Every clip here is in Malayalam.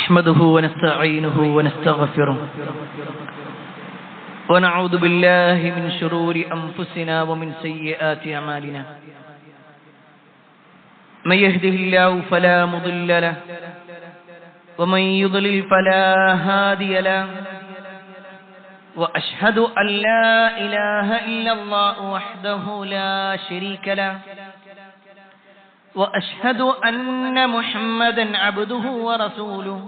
نحمده ونستعينه ونستغفره ونعوذ بالله من شرور أنفسنا ومن سيئات أعمالنا من يهده الله فلا مضل له ومن يضلل فلا هادي له وأشهد أن لا إله إلا الله وحده لا شريك له وأشهد أن محمدا عبده ورسوله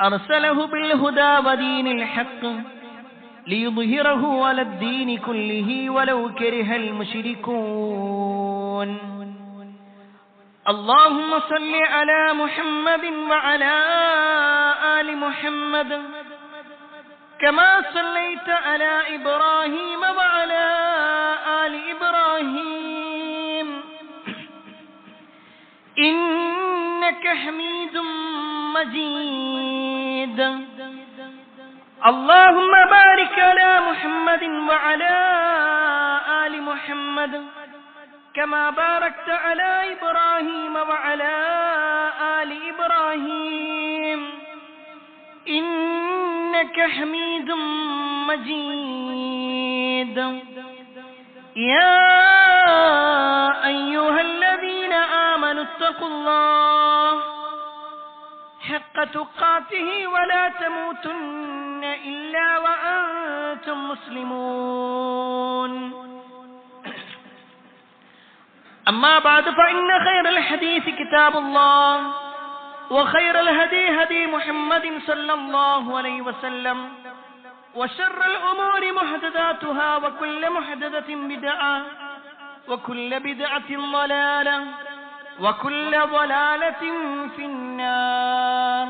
أرسله بالهدى ودين الحق ليظهره على الدين كله ولو كره المشركون اللهم صل على محمد وعلى آل محمد كما صليت على إبراهيم وعلى آل إبراهيم إنك حميد مجيد اللهم بارك على محمد وعلى آل محمد كما باركت على إبراهيم وعلى آل إبراهيم إنك حميد مجيد يا أيها الذين آمنوا اتقوا الله حق تقاته ولا تموتن إلا وأنتم مسلمون أما بعد فإن خير الحديث كتاب الله وخير الهدي هدي محمد صلى الله عليه وسلم وشر الأمور محدثاتها وكل محدثة بدعة وكل بدعة ضلالة وكل ضلالة في النار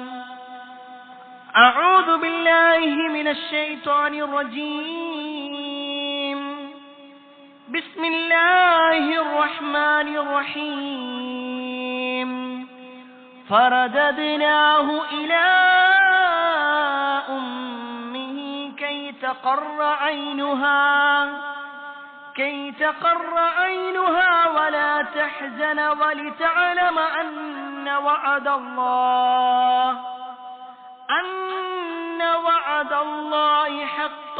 أعوذ بالله من الشيطان الرجيم بسم الله الرحمن الرحيم فرددناه إلى أمه كي تقر عينها ولا تحزن ولتعلم أن وعد الله حق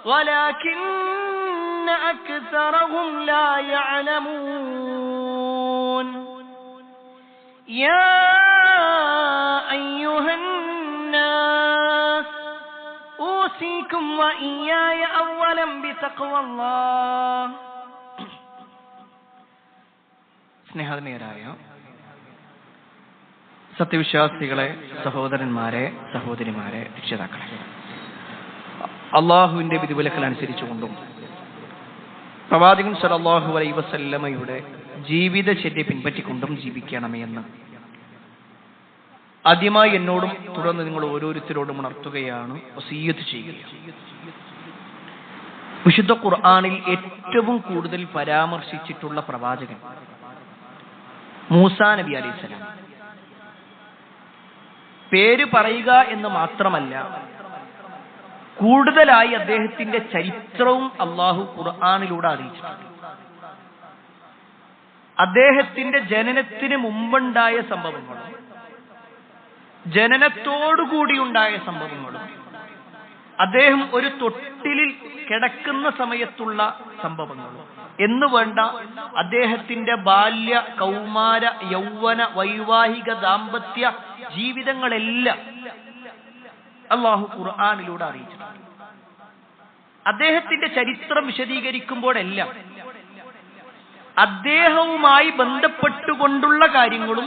ولكن أكثرهم لا يعلمون يا أيها الناس أوصيكم وإياي أولا بتقوى الله സ്നേഹനിധരായ സത്യവിശ്വാസികളെ, സഹോദരന്മാരെ, സഹോദരിമാരെ, രക്ഷിതാക്കളെ, അള്ളാഹുവിന്റെ വിധിവിലക്കൽ അനുസരിച്ചുകൊണ്ടും പ്രവാചകൻ സല്ലല്ലാഹു അലൈഹി വസല്ലമയുടെ ജീവിതചര്യ പിൻപറ്റിക്കൊണ്ടും ജീവിക്കണമേ എന്ന് ആദ്യമായി എന്നോടും തുടർന്ന് നിങ്ങൾ ഓരോരുത്തരോടും ഉണർത്തുകയാണ്, വസിയ്യത്ത് ചെയ്യുകയാണ്. വിശുദ്ധ ഖുർആനിൽ ഏറ്റവും കൂടുതൽ പരാമർശിച്ചിട്ടുള്ള പ്രവാചകൻ മൂസാ നബി അലൈഹിസ്സലാം. പേര് പറയുക എന്ന് മാത്രമല്ല, കൂടുതലായി അദ്ദേഹത്തിന്റെ ചരിത്രവും അള്ളാഹു ഖുർആനിലൂടെ അറിയിച്ചിട്ടുണ്ട്. അദ്ദേഹത്തിന്റെ ജനനത്തിന് മുമ്പുണ്ടായ സംഭവങ്ങളും ജനനത്തോടുകൂടിയുണ്ടായ സംഭവങ്ങളും അദ്ദേഹം ഒരു തൊട്ടിലിൽ കിടക്കുന്ന സമയത്തുള്ള സംഭവങ്ങളും എന്ന് വേണ്ട അദ്ദേഹത്തിന്റെ ബാല്യ, കൗമാര, യൗവന, വൈവാഹിക, ദാമ്പത്യ ജീവിതങ്ങളെല്ലാം അള്ളാഹു ഖുർആനിലൂടെ അറിയിച്ചിട്ടുണ്ട്. അദ്ദേഹത്തിന്റെ ചരിത്രം വിശദീകരിക്കുമ്പോഴെല്ലാം അദ്ദേഹവുമായി ബന്ധപ്പെട്ടുകൊണ്ടുള്ള കാര്യങ്ങളും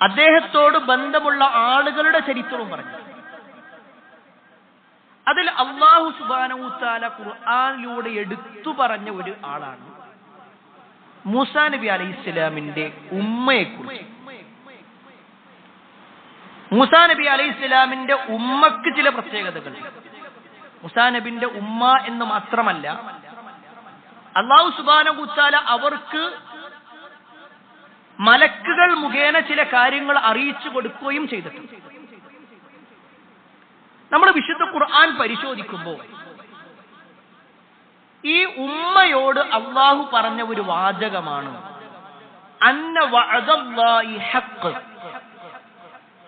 അദ്ദേഹത്തോട് ബന്ധമുള്ള ആളുകളുടെ ചരിത്രവും പറഞ്ഞു. അതിൽ അല്ലാഹു സുബ്ഹാനഹു വ തആല ഖുർആനിലൂടെ എടുത്തു പറഞ്ഞ ഒരു ആളാണ് മൂസാ നബി അലൈഹിസ്സലാമിന്റെ ഉമ്മയെക്കുറിച്ച്. മൂസാ നബി അലൈഹിസ്സലാമിന്റെ ഉമ്മക്ക് ചില പ്രത്യേകതകൾ. മൂസാ നബിന്റെ ഉമ്മ എന്ന് മാത്രമല്ല, അല്ലാഹു സുബ്ഹാനഹു വ തആല അവർക്ക് മലക്കുകൾ മുഖേന ചില കാര്യങ്ങൾ അറിയിച്ചു കൊടുക്കുകയും ചെയ്തിട്ടുണ്ട്. നമ്മൾ വിശുദ്ധ ഖുർആൻ പരിശോധിക്കുമ്പോൾ ഈ ഉമ്മയോട് അല്ലാഹു പറഞ്ഞ ഒരു വാചകമാണ് അന്ന വഅദല്ലാഹി ഹഖ്.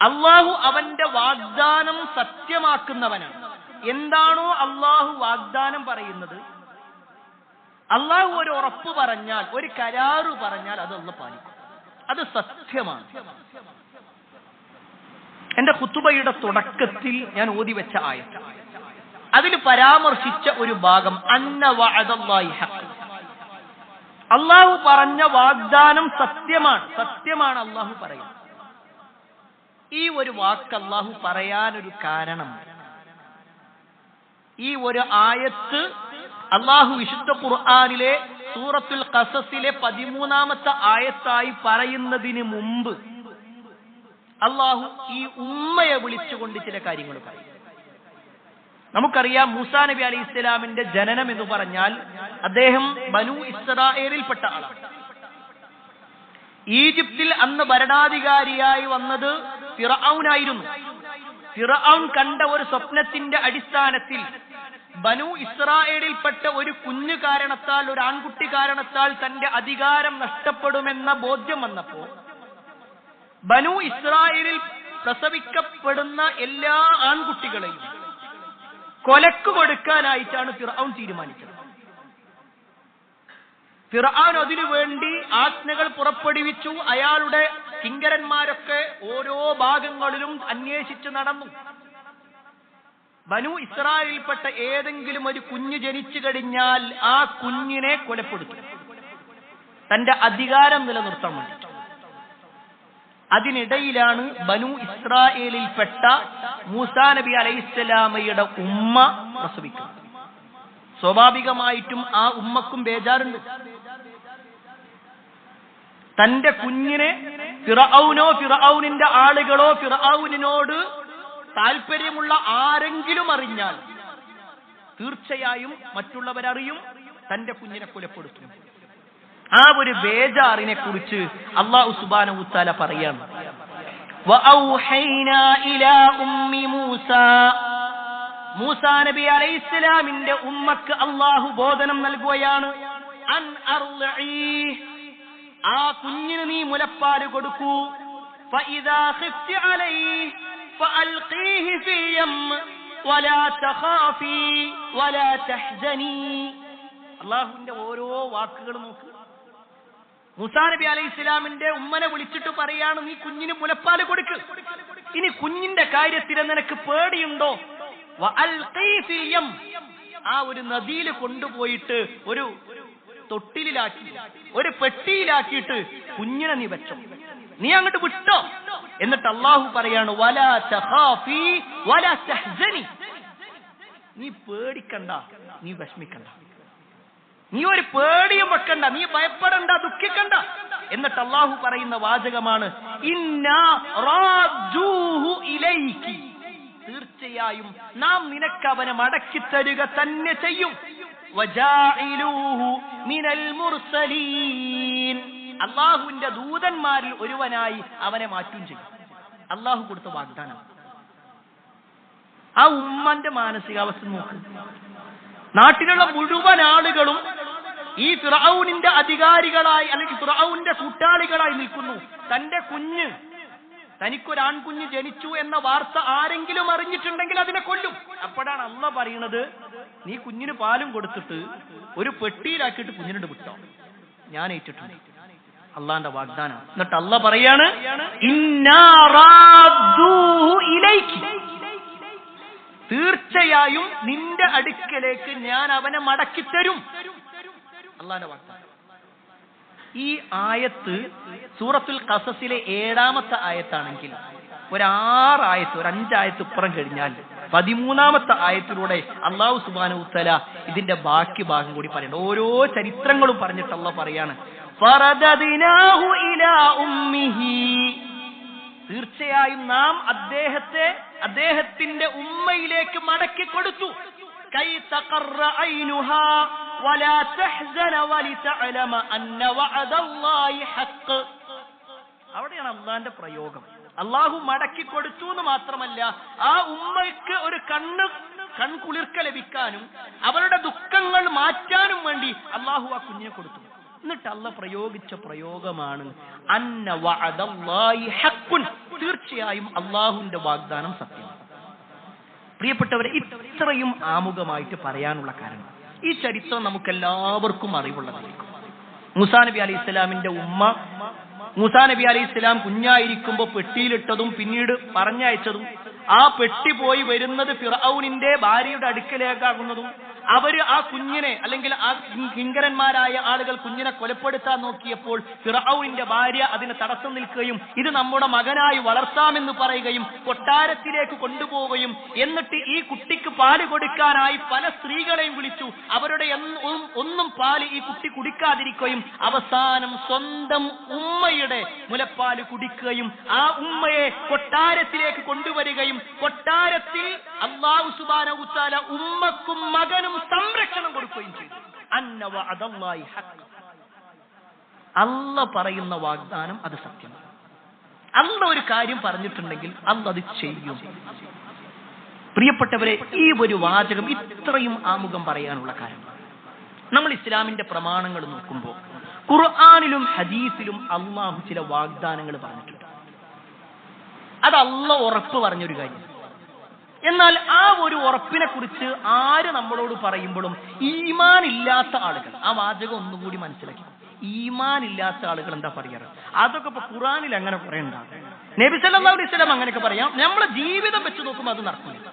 അള്ളാഹു അവന്റെ വാഗ്ദാനം സത്യമാക്കുന്നവനാണ്. എന്താണോ അള്ളാഹു വാഗ്ദാനം പറയുന്നത്, അള്ളാഹു ഒരു ഉറപ്പ് പറഞ്ഞാൽ, ഒരു കരാറ് പറഞ്ഞാൽ അത് അള്ളാഹു പാലിക്കും. അത് സത്യമാണ്. എന്റെ ഖുതുബയുടെ തുടക്കത്തിൽ ഞാൻ ഓതി വെച്ച ആയത്ത്, അതിൽ പരാമർശിച്ച ഒരു ഭാഗം അന്ന വഅദല്ലാഹി ഹഖ്, അള്ളാഹു പറഞ്ഞ വാഗ്ദാനം സത്യമാണ്. സത്യമാണ് അള്ളാഹു പറയുന്നത്. ഈ ഒരു വാക്ക് അള്ളാഹു പറയാനൊരു കാരണം, ഈ ഒരു ആയത്ത് അള്ളാഹു വിശുദ്ധ ഖുർആനിലെ സൂറത്തുൽ ഖസസിലെ 13ാമത്തെ ആയത്തായി പറയുന്നതിന് മുമ്പ് അള്ളാഹു ഈ ഉമ്മയെ വിളിച്ചുകൊണ്ട് ചില കാര്യങ്ങൾ പറയും. നമുക്കറിയാം, മൂസാ നബി അലൈഹി ഇസ്ലാമിന്റെ ജനനം എന്ന് പറഞ്ഞാൽ അദ്ദേഹം ബനൂ ഇസ്രായേലിൽപ്പെട്ട ആളാണ്. ഈജിപ്തിൽ അന്ന് ഭരണാധികാരിയായി വന്നത് ഫിർഔനായിരുന്നു. ഫിർഔൻ കണ്ട ഒരു സ്വപ്നത്തിന്റെ അടിസ്ഥാനത്തിൽ ബനൂ ഇസ്രായേലിൽപ്പെട്ട ഒരു കുഞ്ഞു കാരണത്താൽ, ഒരു ആൺകുട്ടി കാരണത്താൽ തന്റെ അധികാരം നഷ്ടപ്പെടുമെന്ന ബോധ്യം വന്നപ്പോ ബനൂ ഇസ്രായേലിൽ പ്രസവിക്കപ്പെടുന്ന എല്ലാ ആൺകുട്ടികളെയും കൊലക്ക് കൊടുക്കാനായിട്ടാണ് ഫിർഔൻ തീരുമാനിച്ചത്. ഫിർഔൻ അതിനുവേണ്ടി ആജ്ഞകൾ പുറപ്പെടുവിച്ചു. അയാളുടെ കിങ്കരന്മാരൊക്കെ ഓരോ ഭാഗങ്ങളിലും അന്വേഷിച്ച് നടന്നു. ബനൂ ഇസ്രായേലിൽപ്പെട്ട ഏതെങ്കിലും ഒരു കുഞ്ഞ് ജനിച്ചു കഴിഞ്ഞാൽ ആ കുഞ്ഞിനെ കൊലപ്പെടുത്തും, തന്റെ അധികാരം നിലനിർത്താൻ വേണ്ടി. അതിനിടയിലാണ് ബനൂ ഇസ്രായേലിൽപ്പെട്ട മൂസാ നബി അലൈഹിസ്സലാമയുടെ ഉമ്മ പ്രസവിക്കുന്നത്. സ്വാഭാവികമായിട്ടും ആ ഉമ്മക്കും ബേജാറുണ്ട്. തന്റെ കുഞ്ഞിനെ ഫിർഔനോ ഫിർഔനിന്റെ ആളുകളോ ഫിർഔനിനോട് താല്പര്യമുള്ള ആരെങ്കിലും അറിഞ്ഞാൽ തീർച്ചയായും മറ്റുള്ളവരറിയും, തന്റെ കുഞ്ഞിനെ കൊലപ്പെടുത്തും. ആ ഒരു ബേജാറിനെ കുറിച്ച് അല്ലാഹു സുബ്ഹാനഹു വതആല പറയാണ്, വഔഹൈനാ ഇലാ ഉമ്മി മൂസാ, മൂസാ നബി അലൈഹിസ്സലാമിന്റെ ഉമ്മക്ക് അല്ലാഹു ബോധനം നൽകുകയാണ്, അൻ അർളഈ, ആ കുഞ്ഞിന് നീ മുലപ്പാൽ കൊടുക്കൂ, ഫഇദാ ഖിഫ്തി അലൈഹി ഫഅൽഖീഹി ഫിൽ യം വലാ തഖാഫി വലാ തഹ്സനി. അല്ലാഹുവിന്റെ ഓരോ വാക്കുകൾ നോക്ക്. മൂസാ നബി അലൈഹി ഇസ്ലാമിന്റെ ഉമ്മനെ വിളിച്ചിട്ട് പറയാണ്, നീ കുഞ്ഞിന് മുലപ്പാൽ കൊടുക്ക്. ഇനി കുഞ്ഞിന്റെ കാര്യത്തിൽ നിനക്ക് പേടിയുണ്ടോ? വഅൽഖീ ഫിൽ യം, ആ ഒരു നദിയിൽ കൊണ്ടുപോയിട്ട് ഒരു തൊട്ടിലാക്കി, ഒരു പെട്ടിയിലാക്കിയിട്ട് കുഞ്ഞിനെ നീ വെച്ചോ, നീ അങ്ങോട്ട് വിട്ടോ. എന്നിട്ട് അള്ളാഹു പറയാണ്, വലാ തഖാഫി വലാ തഹ്സനി, നീ പേടിക്കണ്ട, നീ വിഷമിക്കണ്ട, നീ ഒരു പേടിയും വെക്കണ്ട, നീ ഭയപ്പെടണ്ട, ദുഃഖിക്കണ്ട. എന്നിട്ട് അള്ളാഹു പറയുന്ന വാചകമാണ്, ഇന്നാ റാജൂഹു ഇലൈകി, തീർച്ചയായും നാം നിനക്ക് അവനെ മടക്കി തരുക തന്നെ ചെയ്യും. വജാഇലൂഹു മിനൽ മുർസലീൻ, അള്ളാഹുവിന്റെ ദൂതന്മാരിൽ ഒരുവനായി അവനെ മാറ്റും ചെയ്യും. അള്ളാഹു കൊടുത്ത വാഗ്ദാനം. ആ ഉമ്മന്റെ മാനസികാവസ്ഥ നോക്ക്. നാട്ടിലുള്ള മുഴുവൻ ആളുകളും ഈ ഫിർഔനിന്റെ അധികാരികളായി അല്ലെങ്കിൽ ഫിർഔന്റെ കൂട്ടാളികളായി നിൽക്കുന്നു. തന്റെ കുഞ്ഞ്, തനിക്കൊരാൺകുഞ്ഞ് ജനിച്ചു എന്ന വാർത്ത ആരെങ്കിലും അറിഞ്ഞിട്ടുണ്ടെങ്കിൽ അതിനെ കൊല്ലും. അപ്പോഴാണ് അള്ളാഹ് പറയുന്നത്, നീ കുഞ്ഞിന് പാലും കൊടുത്തിട്ട് ഒരു പെട്ടിയിലാക്കിയിട്ട് കുഞ്ഞിനോട് വിട്ടോ, ഞാൻ ഏറ്റിട്ടുണ്ട്. അള്ളാന്റെ വാഗ്ദാനം. എന്നിട്ട് അള്ളാഹ് പറയാണ്, ഇന്നാ റാദ്ദൂഹു ഇലൈകി, തീർച്ചയായും നിന്റെ അടുക്കലേക്ക് ഞാൻ അവനെ മടക്കിത്തരും. അള്ളാന്റെ വാഗ്ദാനം. ഈ ആയത്ത് സൂറത്തുൽ ഖസസിലെ 7ാമത്തെ ആയത്താണെങ്കിൽ ഒരു 6 ആയത്ത്, ഒരു 5 ആയത്ത് ഇപ്പുറം കഴിഞ്ഞാൽ 13ാമത്തെ ആയത്തിലൂടെ അല്ലാഹു സുബ്ഹാനഹു വതആല ഇതിന്റെ ബാക്കി ഭാഗം കൂടി പറയുന്നുണ്ട്. ഓരോ ചരിത്രങ്ങളും പറഞ്ഞിട്ട് അല്ലാഹ് പറയാണ്, ഫറദദിനാഹു ഇലാ ഉമ്മിഹി, തീർച്ചയായും നാം അദ്ദേഹത്തിന്റെ ഉമ്മയിലേക്ക് മടക്കി കൊടുത്തു. കൈ തഖറ ഐനുഹാ വലാ തഹ്സന വലിതഅലമ അന്ന വഅദല്ലാഹി ഹഖ്. അവിടെയാണ് അള്ളാന്റെ പ്രയോഗം. അള്ളാഹു മടക്കി കൊടുത്തു എന്ന് മാത്രമല്ല, ആ ഉമ്മയ്ക്ക് ഒരു കൺകുളിർക്ക ലഭിക്കാനും അവരുടെ ദുഃഖങ്ങൾ മാറ്റാനും വേണ്ടി അള്ളാഹു ആ കുഞ്ഞിനെ കൊടുത്തു. എന്നിട്ട് അള്ളാഹ് പ്രയോഗിച്ച പ്രയോഗമാണ് അന്ന വഅദല്ലാഹി ഹഖ്ഖുൻ, തീർച്ചയായും അള്ളാഹുവിന്റെ വാഗ്ദാനം സത്യമാണ്. പ്രിയപ്പെട്ടവരെ, ഇത്രയും ആമുഖമായിട്ട് പറയാനുള്ള കാരണം ഈ ചരിത്രം നമുക്കെല്ലാവർക്കും അറിവുള്ളതായിരിക്കും. മൂസാ നബി അലൈഹി ഇസ്ലാമിന്റെ ഉമ്മ മൂസാ നബി അലൈഹി ഇസ്ലാം കുഞ്ഞായിരിക്കുമ്പോൾ പെട്ടിയിലിട്ടതും പിന്നീട് പറഞ്ഞയച്ചതും ആ പെട്ടി പോയി വരുന്നത് ഫിർഔനിന്റെ ഭാര്യയുടെ അടുക്കലേക്കാകുന്നതും അവര് ആ കുഞ്ഞിനെ അല്ലെങ്കിൽ ആ കിങ്കരന്മാരായ ആളുകൾ കുഞ്ഞിനെ കൊലപ്പെടുത്താൻ നോക്കിയപ്പോൾ ഫിർഔനിന്റെ ഭാര്യ അതിന് തടസ്സം നിൽക്കുകയും ഇത് നമ്മുടെ മകനായി വളർത്താമെന്ന് പറയുകയും കൊട്ടാരത്തിലേക്ക് കൊണ്ടുപോവുകയും എന്നിട്ട് ഈ കുട്ടിക്ക് പാല് കൊടുക്കാനായി പല സ്ത്രീകളെയും വിളിച്ചു. അവരുടെ ഒന്നും പാല് ഈ കുട്ടി കുടിക്കാതിരിക്കുകയും അവസാനം സ്വന്തം ഉമ്മയുടെ മുലപ്പാല് കുടിക്കുകയും ആ ഉമ്മയെ കൊട്ടാരത്തിലേക്ക് കൊണ്ടുവരികയും കൊട്ടാരത്തിൽ അല്ലാഹു സുബ്ഹാനഹു വ തആല ഉമ്മക്കും മകനും സംരക്ഷണം കൊടുക്കുകയും ചെയ്തു. അന്ന വഅദല്ലാഹി ഹഖ്. അല്ലാഹ് പറയുന്ന വാഗ്ദാനം അത് സത്യമാണ്. അല്ലാഹ് ഒരു കാര്യം പറഞ്ഞിട്ടുണ്ടെങ്കിൽ അല്ലാഹ് അത് ചെയ്യും. പ്രിയപ്പെട്ടവരെ, ഈ ഒരു വാചകം ഇത്രയും ആമുഖം പറയാനുള്ള കാരണം നമ്മൾ ഇസ്ലാമിന്റെ പ്രമാണങ്ങൾ നോക്കുമ്പോൾ ഖുർആനിലും ഹദീസിലും അല്ലാഹു ചില വാഗ്ദാനങ്ങൾ പറഞ്ഞിട്ടുണ്ട്. അത് അല്ലാഹ് ഉറപ്പ് പറഞ്ഞൊരു കാര്യം. എന്നാൽ ആ ഒരു ഉറപ്പിനെ കുറിച്ച് ആര് നമ്മളോട് പറയുമ്പോഴും ഈമാൻ ഇല്ലാത്ത ആളുകൾ ആ വാചകം ഒന്നുകൂടി മനസ്സിലാക്കി. ഈമാൻ ഇല്ലാത്ത ആളുകൾ എന്താ പറയാറ്? അതൊക്കെ ഇപ്പൊ ഖുർആനിൽ അങ്ങനെ കുറെ ഉണ്ടാകും. നബി സല്ലല്ലാഹു അലൈഹി വസല്ലം അങ്ങനെയൊക്കെ പറയാം. നമ്മളെ ജീവിതം വെച്ച് നോക്കുമ്പോൾ അത് നടക്കില്ല.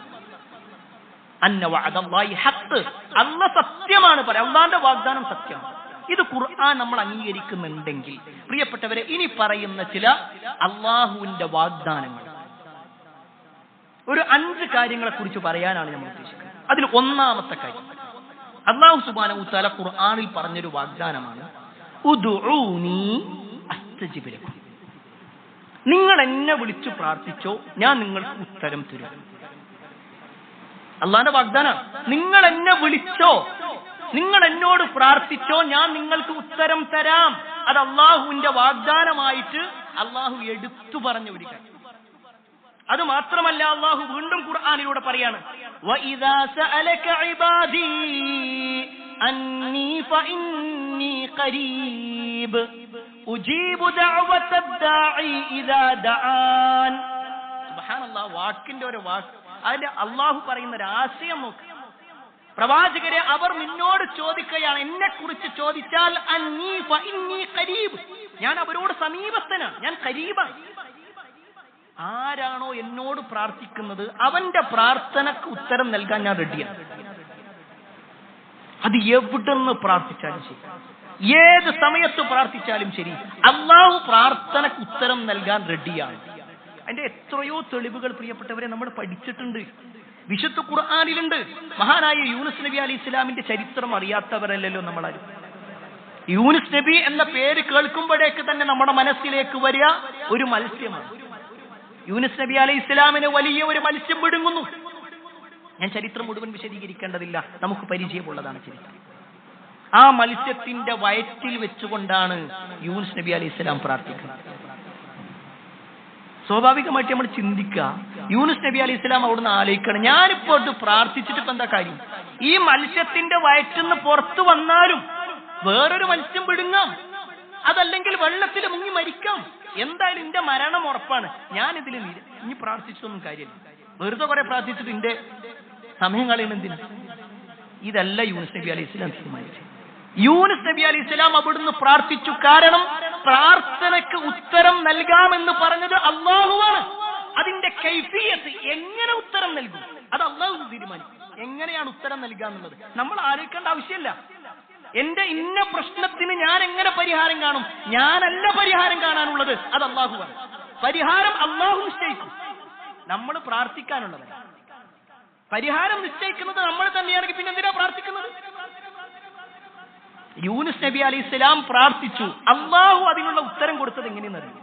അന്ന വഅദല്ലാഹി ഹഖ്. അല്ലാഹ് സത്യമാണ് പറയാം. അല്ലാഹുവിന്റെ വാഗ്ദാനം സത്യമാണ്. ഇത് ഖുർആൻ നമ്മൾ അംഗീകരിക്കുന്നുണ്ടെങ്കിൽ പ്രിയപ്പെട്ടവരെ, ഇനി പറയുന്ന ചില അള്ളാഹുവിന്റെ വാഗ്ദാനങ്ങൾ ഒരു 5 കാര്യങ്ങളെ കുറിച്ച് പറയാനാണ് നമ്മൾ ഉദ്ദേശിക്കുന്നത്. അതിൽ ഒന്നാമത്തെ കാര്യം അല്ലാഹു സുബ്ഹാനഹു വ തആല ഖുർആനിൽ പറഞ്ഞൊരു വാഗ്ദാനമാണ്, ഉദ്ഉനി അസ്തജിബ് ലക്കും. നിങ്ങൾ എന്നെ വിളിച്ചു പ്രാർത്ഥിച്ചോ, ഞാൻ നിങ്ങൾക്ക് ഉത്തരം തരും. അല്ലാഹുവിന്റെ വാഗ്ദാനം. നിങ്ങൾ എന്നെ വിളിച്ചോ, നിങ്ങൾ എന്നോട് പ്രാർത്ഥിച്ചോ, ഞാൻ നിങ്ങൾക്ക് ഉത്തരം തരാം. അത് അള്ളാഹുവിന്റെ വാഗ്ദാനമായിട്ട് അള്ളാഹു എടുത്തു പറഞ്ഞ ഒരു കാര്യം. അത് മാത്രമല്ല, അള്ളാഹു വീണ്ടും ഖുർആനിലൂടെ പറയാണ്, വഇദാ സഅലക ഇബാദി അന്നി ഫഇന്നി ഖരീബ് ഉജീബു ദഅവതദ് ദാഇ ഇദാ ദആൻ. സുബ്ഹാനല്ലാഹ്, വാക്കിന്റെ ഒരു വാക്ക്. അതിന്റെ അള്ളാഹു പറയുന്ന ഒരു ആശയം നോക്ക്. പ്രവാചകരെ, അവർ നിന്നോട് ചോദിക്കുകയാണ്, എന്നെ കുറിച്ച് ചോദിച്ചാൽ അന്നി ഫഇന്നി ഖരീബ്, ഞാൻ അവരോട് സമീപസ്ഥനാണ്, ഞാൻ ഖരീബാണ്. ആരാണോ എന്നോട് പ്രാർത്ഥിക്കുന്നത് അവന്റെ പ്രാർത്ഥനക്ക് ഉത്തരം നൽകാൻ ഞാൻ റെഡിയാണ്. അത് എവിടുന്ന് പ്രാർത്ഥിച്ചാലും ശരി, ഏത് സമയത്ത് പ്രാർത്ഥിച്ചാലും ശരി, അള്ളാഹു പ്രാർത്ഥനക്ക് ഉത്തരം നൽകാൻ റെഡിയാണ്. അതിന്റെ എത്രയോ തെളിവുകൾ പ്രിയപ്പെട്ടവരെ നമ്മൾ പഠിച്ചിട്ടുണ്ട്, വിശുദ്ധ ഖുർആനിലുണ്ട്. മഹാനായ യൂനുസ് നബി അലൈഹി ഇസ്ലാമിന്റെ ചരിത്രം അറിയാത്തവരല്ലല്ലോ നമ്മളാരും. യൂനുസ് നബി എന്ന പേര് കേൾക്കുമ്പോഴേക്ക് തന്നെ നമ്മുടെ മനസ്സിലേക്ക് വരിക ഒരു മത്സ്യമാണ്. യൂനുസ് നബി അലൈഹി ഇസ്ലാമിന് വലിയ ഒരു മത്സ്യം വിഴുങ്ങുന്നു. ഞാൻ ചരിത്രം മുഴുവൻ വിശദീകരിക്കേണ്ടതില്ല, നമുക്ക് പരിചയമുള്ളതാണ് ചരിത്രം. ആ മത്സ്യത്തിന്റെ വയറ്റിൽ വെച്ചുകൊണ്ടാണ് യൂനുസ് നബി അലൈഹി ഇസ്ലാം പ്രാർത്ഥിക്കുന്നത്. സ്വാഭാവികമായിട്ട് നമ്മൾ ചിന്തിക്കുക, യൂനുസ് നബി അലൈഹി ഇസ്ലാം അവിടുന്ന് ആലോചിക്കണം, ഞാനിപ്പോ ഇത് പ്രാർത്ഥിച്ചിട്ട് ഇപ്പൊ എന്താ കാര്യം? ഈ മത്സ്യത്തിന്റെ വയറ്റിന്ന് പുറത്തു വന്നാലും വേറൊരു മത്സ്യം വിഴുങ്ങാം, അതല്ലെങ്കിൽ വെള്ളത്തിൽ മുങ്ങി മരിക്കാം. എന്തായാലും എന്റെ മരണം ഉറപ്പാണ്. ഞാനിതിൽ ഇനി പ്രാർത്ഥിച്ചൊന്നും കാര്യമില്ല, വെറുതെ കുറെ പ്രാർത്ഥിച്ചിട്ട് എന്റെ സമയം കളയുന്ന എന്തിനാ? ഇതല്ല യൂനുസ് നബി അലൈഹി ഇസ്ലാം തീരുമാനിച്ചത്. യൂനുസ് നബി അലൈഹി ഇസ്ലാം അവിടുന്ന് പ്രാർത്ഥിച്ചു. കാരണം പ്രാർത്ഥനക്ക് ഉത്തരം നൽകാമെന്ന് പറഞ്ഞത് അള്ളാഹുവാണ്. അതിന്റെ കൈഫിയത്ത്, എങ്ങനെ ഉത്തരം നൽകും, അത് അള്ളാഹു തീരുമാനിക്കും. എങ്ങനെയാണ് ഉത്തരം നൽകുക എന്നുള്ളത് നമ്മൾ ആലോചിക്കേണ്ട ആവശ്യമില്ല. എന്റെ ഇന്ന പ്രശ്നത്തിന് ഞാൻ എങ്ങനെ പരിഹാരം കാണും? ഞാനല്ല പരിഹാരം കാണാനുള്ളത്, അത് അള്ളാഹുവാണ്. പരിഹാരം അള്ളാഹു നിശ്ചയിക്കും, നമ്മൾ പ്രാർത്ഥിക്കാനുള്ളത്. പരിഹാരം നിശ്ചയിക്കുന്നത് നമ്മൾ തന്നെയാണെങ്കിൽ പിന്നെ എന്തിനാ പ്രാർത്ഥിക്കുന്നത്? യൂനുസ് നബി അലൈഹി ഇസ്ലാം പ്രാർത്ഥിച്ചു, അള്ളാഹു അതിനുള്ള ഉത്തരം കൊടുത്തത് എങ്ങനെയെന്നറിയും?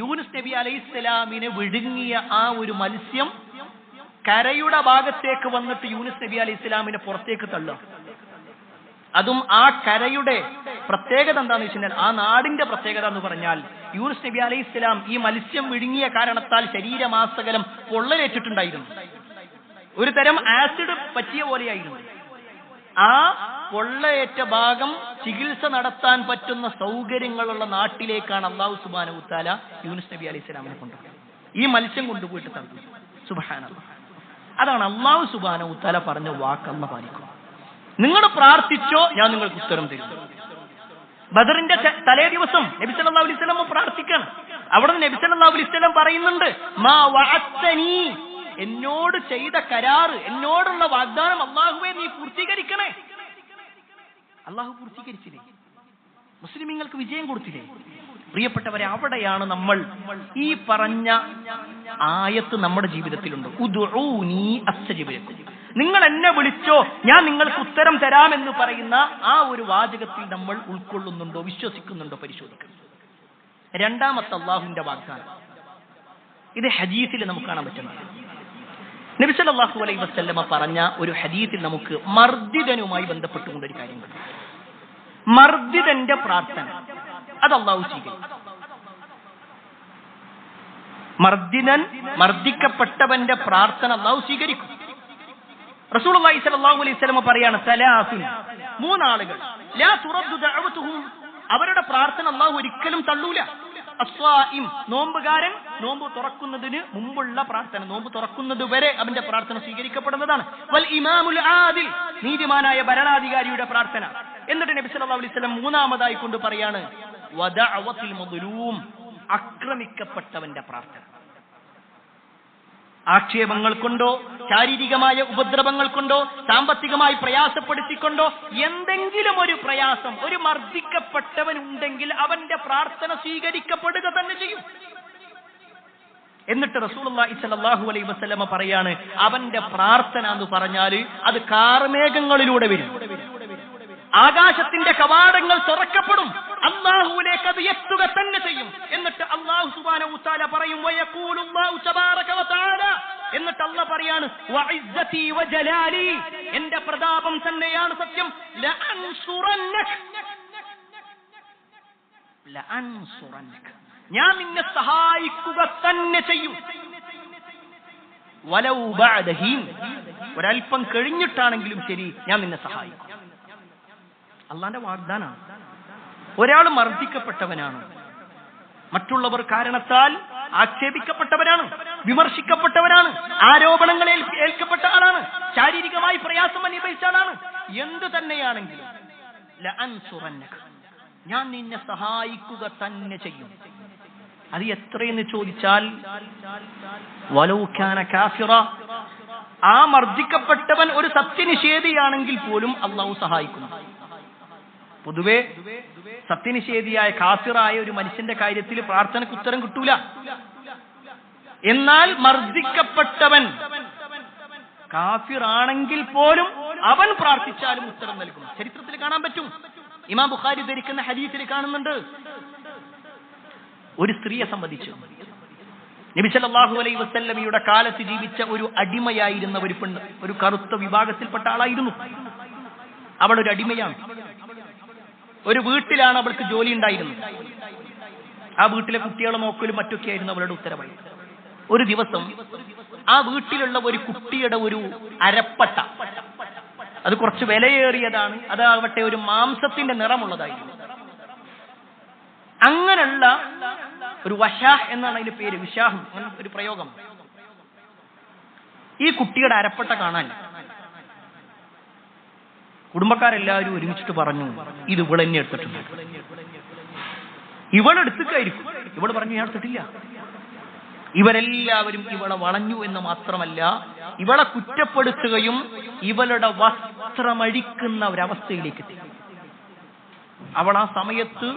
യൂനുസ് നബി അലൈഹി ഇസ്ലാമിനെ വിഴുങ്ങിയ ആ ഒരു മത്സ്യം കരയുടെ ഭാഗത്തേക്ക് വന്നിട്ട് യൂനുസ് നബി അലൈഹി ഇസ്ലാമിനെ പുറത്തേക്ക് തള്ളുക. അതും ആ കരയുടെ പ്രത്യേകത എന്താണെന്ന് വെച്ചാൽ, ആ നാടിന്റെ പ്രത്യേകത എന്ന് പറഞ്ഞാൽ, യൂനുസ് നബി അലൈഹി ഇസ്ലാം ഈ മത്സ്യം വിഴുങ്ങിയ കാരണത്താൽ ശരീരമാസകലം പൊള്ളലേറ്റിട്ടുണ്ടായിരുന്നു. ഒരു തരം ആസിഡ് പറ്റിയ പോലെയായിരുന്നു. ആ പൊള്ളയേറ്റ ഭാഗം ചികിത്സ നടത്താൻ പറ്റുന്ന സൗകര്യങ്ങളുള്ള നാട്ടിലേക്കാണ് അല്ലാഹു സുബ്ഹാനഹു വ തആല യൂനുസ് നബി അലൈഹി സ്വലാമിനെ കൊണ്ടുപോയത്. ഈ മത്സ്യം കൊണ്ടുപോയിട്ട് തന്നു. സുബ്ഹാനല്ലാഹ്. അതാണ് അല്ലാഹു സുബ്ഹാനഹു വ തആല പറഞ്ഞ വാക്ക് അല്ലാഹു പാലിക്കും. നിങ്ങൾ പ്രാർത്ഥിച്ചോ, ഞാൻ നിങ്ങൾക്ക് ഉത്തരം തരും. ബദറിന്റെ തലേ ദിവസം നബി സല്ലല്ലാഹു അലൈഹി വസല്ലം പ്രാർത്ഥിക്കണം. അവിടെ നബി സല്ലല്ലാഹു അലൈഹി വസല്ലം പറയുന്നുണ്ട്, മാ വഅത്തനി, എന്നോട് ചെയ്ത കരാറ്, എന്നോടുള്ള വാഗ്ദാനം അല്ലാഹുവേ നീ പൂർത്തീകരിക്കണേ. അല്ലാഹു പൂർത്തീകരിച്ചില്ലേ? മുസ്ലിമീങ്ങൾക്ക് വിജയം കൊടുത്തില്ലേ? പ്രിയപ്പെട്ടവരെ, അവിടെയാണ് നമ്മൾ ഈ പറഞ്ഞ ആയത്ത് നമ്മുടെ ജീവിതത്തിലുണ്ട്. ഉദ്ഉനി അസ്തജിബ് ലക്കും, നിങ്ങൾ എന്നെ വിളിച്ചോ ഞാൻ നിങ്ങൾക്ക് ഉത്തരം തരാമെന്ന് പറയുന്ന ആ ഒരു വാചകത്തിൽ നമ്മൾ ഉൾക്കൊള്ളുന്നുണ്ടോ, വിശ്വസിക്കുന്നുണ്ടോ പരിശോധിക്കണം. രണ്ടാമത്തെ അല്ലാഹുവിന്റെ വാഗ്ദാനം, ഇത് ഹദീസിൽ നമുക്ക് കാണാൻ പറ്റുന്നത്. നബി സല്ലല്ലാഹു അലൈഹി വസല്ലമ പറഞ്ഞ ഒരു ഹദീസിൽ നമുക്ക് മർദിദനുമായി ബന്ധപ്പെട്ടുകൊണ്ട് ഒരു കാര്യം കാണാം. മർദിദന്റെ പ്രാർത്ഥന അത് അല്ലാഹു സ്വീകരിക്കും. മർദിക്കപ്പെട്ടവന്റെ പ്രാർത്ഥന അല്ലാഹു സ്വീകരിക്കും. റസൂലുള്ളാഹി സ്വല്ലല്ലാഹു അലൈഹി വസല്ലമ പറയാണ്, സലാസുൻ, മൂന്നാളുകൾ, ലാ തുറദ്ദു ദഅവതുഹും, അവരുടെ പ്രാർത്ഥന അല്ലാഹു ഒരിക്കലും തള്ളൂല. അസ്വായിം, നോമ്പുകാരൻ, നോമ്പ് തുറക്കുന്നതിന് മുമ്പുള്ള പ്രാർത്ഥന, നോമ്പ് തുറക്കുന്നത് വരെ അവന്റെ പ്രാർത്ഥന സ്വീകരിക്കപ്പെടുന്നതാണ്. വൽ ഇമാമുൽ ആദിൽ, നീതിമാനായ ഭരണാധികാരിയുടെ പ്രാർത്ഥന. എന്നിട്ട് നബി സല്ലല്ലാഹു അലൈഹി വസല്ലം മൂന്നാമതായി കൊണ്ട് പറയാണ്, വദഅവത്തുൽ മദ്ലൂം, ആക്രമിക്കപ്പെട്ടവന്റെ പ്രാർത്ഥന. ആക്ഷേപങ്ങൾ കൊണ്ടോ ശാരീരികമായ ഉപദ്രവങ്ങൾ കൊണ്ടോ സാമ്പത്തികമായി പ്രയാസപ്പെടുത്തിക്കൊണ്ടോ എന്തെങ്കിലും ഒരു പ്രയാസം ഒരു മർദ്ദിക്കപ്പെട്ടവൻ ഉണ്ടെങ്കിൽ അവന്റെ പ്രാർത്ഥന സ്വീകരിക്കപ്പെടുക തന്നെ ചെയ്യും. എന്നിട്ട് റസൂലുള്ളാഹി സ്വല്ലല്ലാഹു അലൈഹി വസല്ലമ പറയാണ്, അവന്റെ പ്രാർത്ഥന എന്ന് പറഞ്ഞാൽ അത് കാർമേഘങ്ങളിലൂടെ വരും, ആകാശത്തിന്റെ കവാടങ്ങൾ തുറക്കപ്പെടും, അല്ലാഹുവിലേക്ക് അത് എത്തുക തന്നെ ചെയ്യും. എന്നിട്ട് അല്ലാഹു സുബ്ഹാനഹു വ തആല പറയും, വയഖൂലുല്ലാഹു തബാറക വ തആല, എന്നിട്ട് അല്ലാഹു പറയാണ്, വഇസ്സതി വജലാലി, എന്റെ പ്രതാപം തന്നെയാണ് സത്യം, ലഅൻസുറന്നക, ഞാൻ നിന്നെ സഹായിക്കുക തന്നെ ചെയ്യും. വലൗ ബഅദ ഹീൻ, ഒരൽപ്പം കഴിഞ്ഞിട്ടാണെങ്കിലും ശരി ഞാൻ നിന്നെ സഹായിക്കും. അള്ളാന്റെ വാഗ്ദാനാണ്. ഒരാൾ മർദ്ദിക്കപ്പെട്ടവനാണ്, മറ്റുള്ളവർ കാരണത്താൽ ആക്ഷേപിക്കപ്പെട്ടവരാണ്, വിമർശിക്കപ്പെട്ടവരാണ്, ആരോപണങ്ങൾ ഏൽക്കപ്പെട്ട ആളാണ്, ശാരീരികമായി പ്രയാസം അനുഭവിച്ച ആളാണ്, എന്തു തന്നെയാണെങ്കിലും ലഅൻസുറന്നക, ഞാൻ നിന്നെ സഹായിക്കുക തന്നെ ചെയ്യും. അത് എത്രയെന്ന് ചോദിച്ചാൽ വലൗ കാന കാഫിറ, ആ മർദ്ദിക്കപ്പെട്ടവൻ ഒരു സത്യനിഷേധിയാണെങ്കിൽ പോലും അല്ലാഹു സഹായിക്കുന്നു. പൊതുവെ സത്യനിഷേധിയായ കാഫിറായ ഒരു മനുഷ്യന്റെ കാര്യത്തിൽ പ്രാർത്ഥനയ്ക്ക് ഉത്തരം കിട്ടൂല. എന്നാൽ മർദ്ദിക്കപ്പെട്ടവൻ കാഫിറാണെങ്കിൽ പോലും അവൻ പ്രാർത്ഥിച്ചാലും ഉത്തരം നൽകും. ചരിത്രത്തിൽ കാണാൻ പറ്റും. ഇമാം ബുഖാരി ധരിക്കുന്ന ഹദീസിൽ കാണുന്നുണ്ട്, ഒരു സ്ത്രീയെ സംബന്ധിച്ചു നബി സല്ലല്ലാഹു അലൈഹി വസല്ലമയുടെ കാലത്ത് ജീവിച്ച ഒരു അടിമയായിരുന്ന ഒരു പെണ്ണ്, ഒരു കറുത്ത വിഭാഗത്തിൽപ്പെട്ട ആളായിരുന്നു. അവൾ ഒരു അടിമയാണ്. ഒരു വീട്ടിലാണ് അവൾക്ക് ജോലി ഉണ്ടായിരുന്നത്. ആ വീട്ടിലെ കുട്ടികളെ നോക്കലും മറ്റൊക്കെയായിരുന്നു അവളുടെ ഉത്തരവായി. ഒരു ദിവസം ആ വീട്ടിലുള്ള ഒരു കുട്ടിയുടെ ഒരു അരപ്പട്ട, അത് കുറച്ച് വിലയേറിയതാണ്, അതാവട്ടെ ഒരു മാംസത്തിന്റെ നിറമുള്ളതായിരുന്നു. അങ്ങനെയുള്ള ഒരു വശാഹ് എന്നാണ് അതിന്റെ പേര്, വിശാഹ് അങ്ങനത്തെ ഒരു പ്രയോഗം. ഈ കുട്ടിയുടെ അരപ്പട്ട കാണാൻ കുടുംബക്കാരെല്ലാവരും ഒരുമിച്ചിട്ട് പറഞ്ഞു, ഇത് ഇവളെന്നെ എടുത്തിട്ടുണ്ട്. ഇവളെടുത്തിട്ടായിരിക്കും. ഇവള് പറഞ്ഞു, ഞാൻ എടുത്തിട്ടില്ല. ഇവരെല്ലാവരും ഇവളെ വളഞ്ഞു എന്ന് മാത്രമല്ല, ഇവളെ കുറ്റപ്പെടുത്തുകയും ഇവളുടെ വസ്ത്രമഴിക്കുന്ന ഒരവസ്ഥയിലേക്ക് എത്തി. അവൾ ആ സമയത്ത്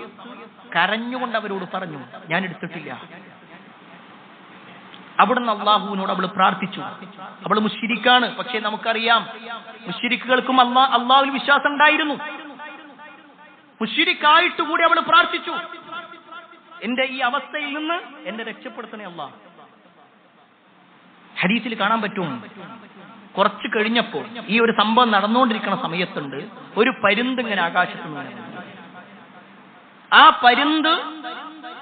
കരഞ്ഞുകൊണ്ട് അവരോട് പറഞ്ഞു, ഞാൻ എടുത്തിട്ടില്ല. അവിടുന്ന് അള്ളാഹുവിനോട് അവൾ പ്രാർത്ഥിച്ചു. അവൾ മുശ്രിക്കാണ്, പക്ഷേ നമുക്കറിയാം മുശ്രിക്കുകൾക്കും അള്ളാഹുവിൽ വിശ്വാസം ഉണ്ടായിരുന്നു. മുശ്രിക്കായിട്ട് കൂടി അവൾ പ്രാർത്ഥിച്ചു, എന്റെ ഈ അവസ്ഥയിൽ നിന്ന് എന്നെ രക്ഷപ്പെടുത്തണേ അല്ലാഹ്. ഹദീസിൽ കാണാൻ പറ്റും, കുറച്ച് കഴിഞ്ഞപ്പോ ഈ ഒരു സംഭവം നടന്നുകൊണ്ടിരിക്കുന്ന സമയത്തുണ്ട് ഒരു പരുന്ത് ഇങ്ങനെ ആകാശത്ത് നിന്ന്. ആ പരുന്ത്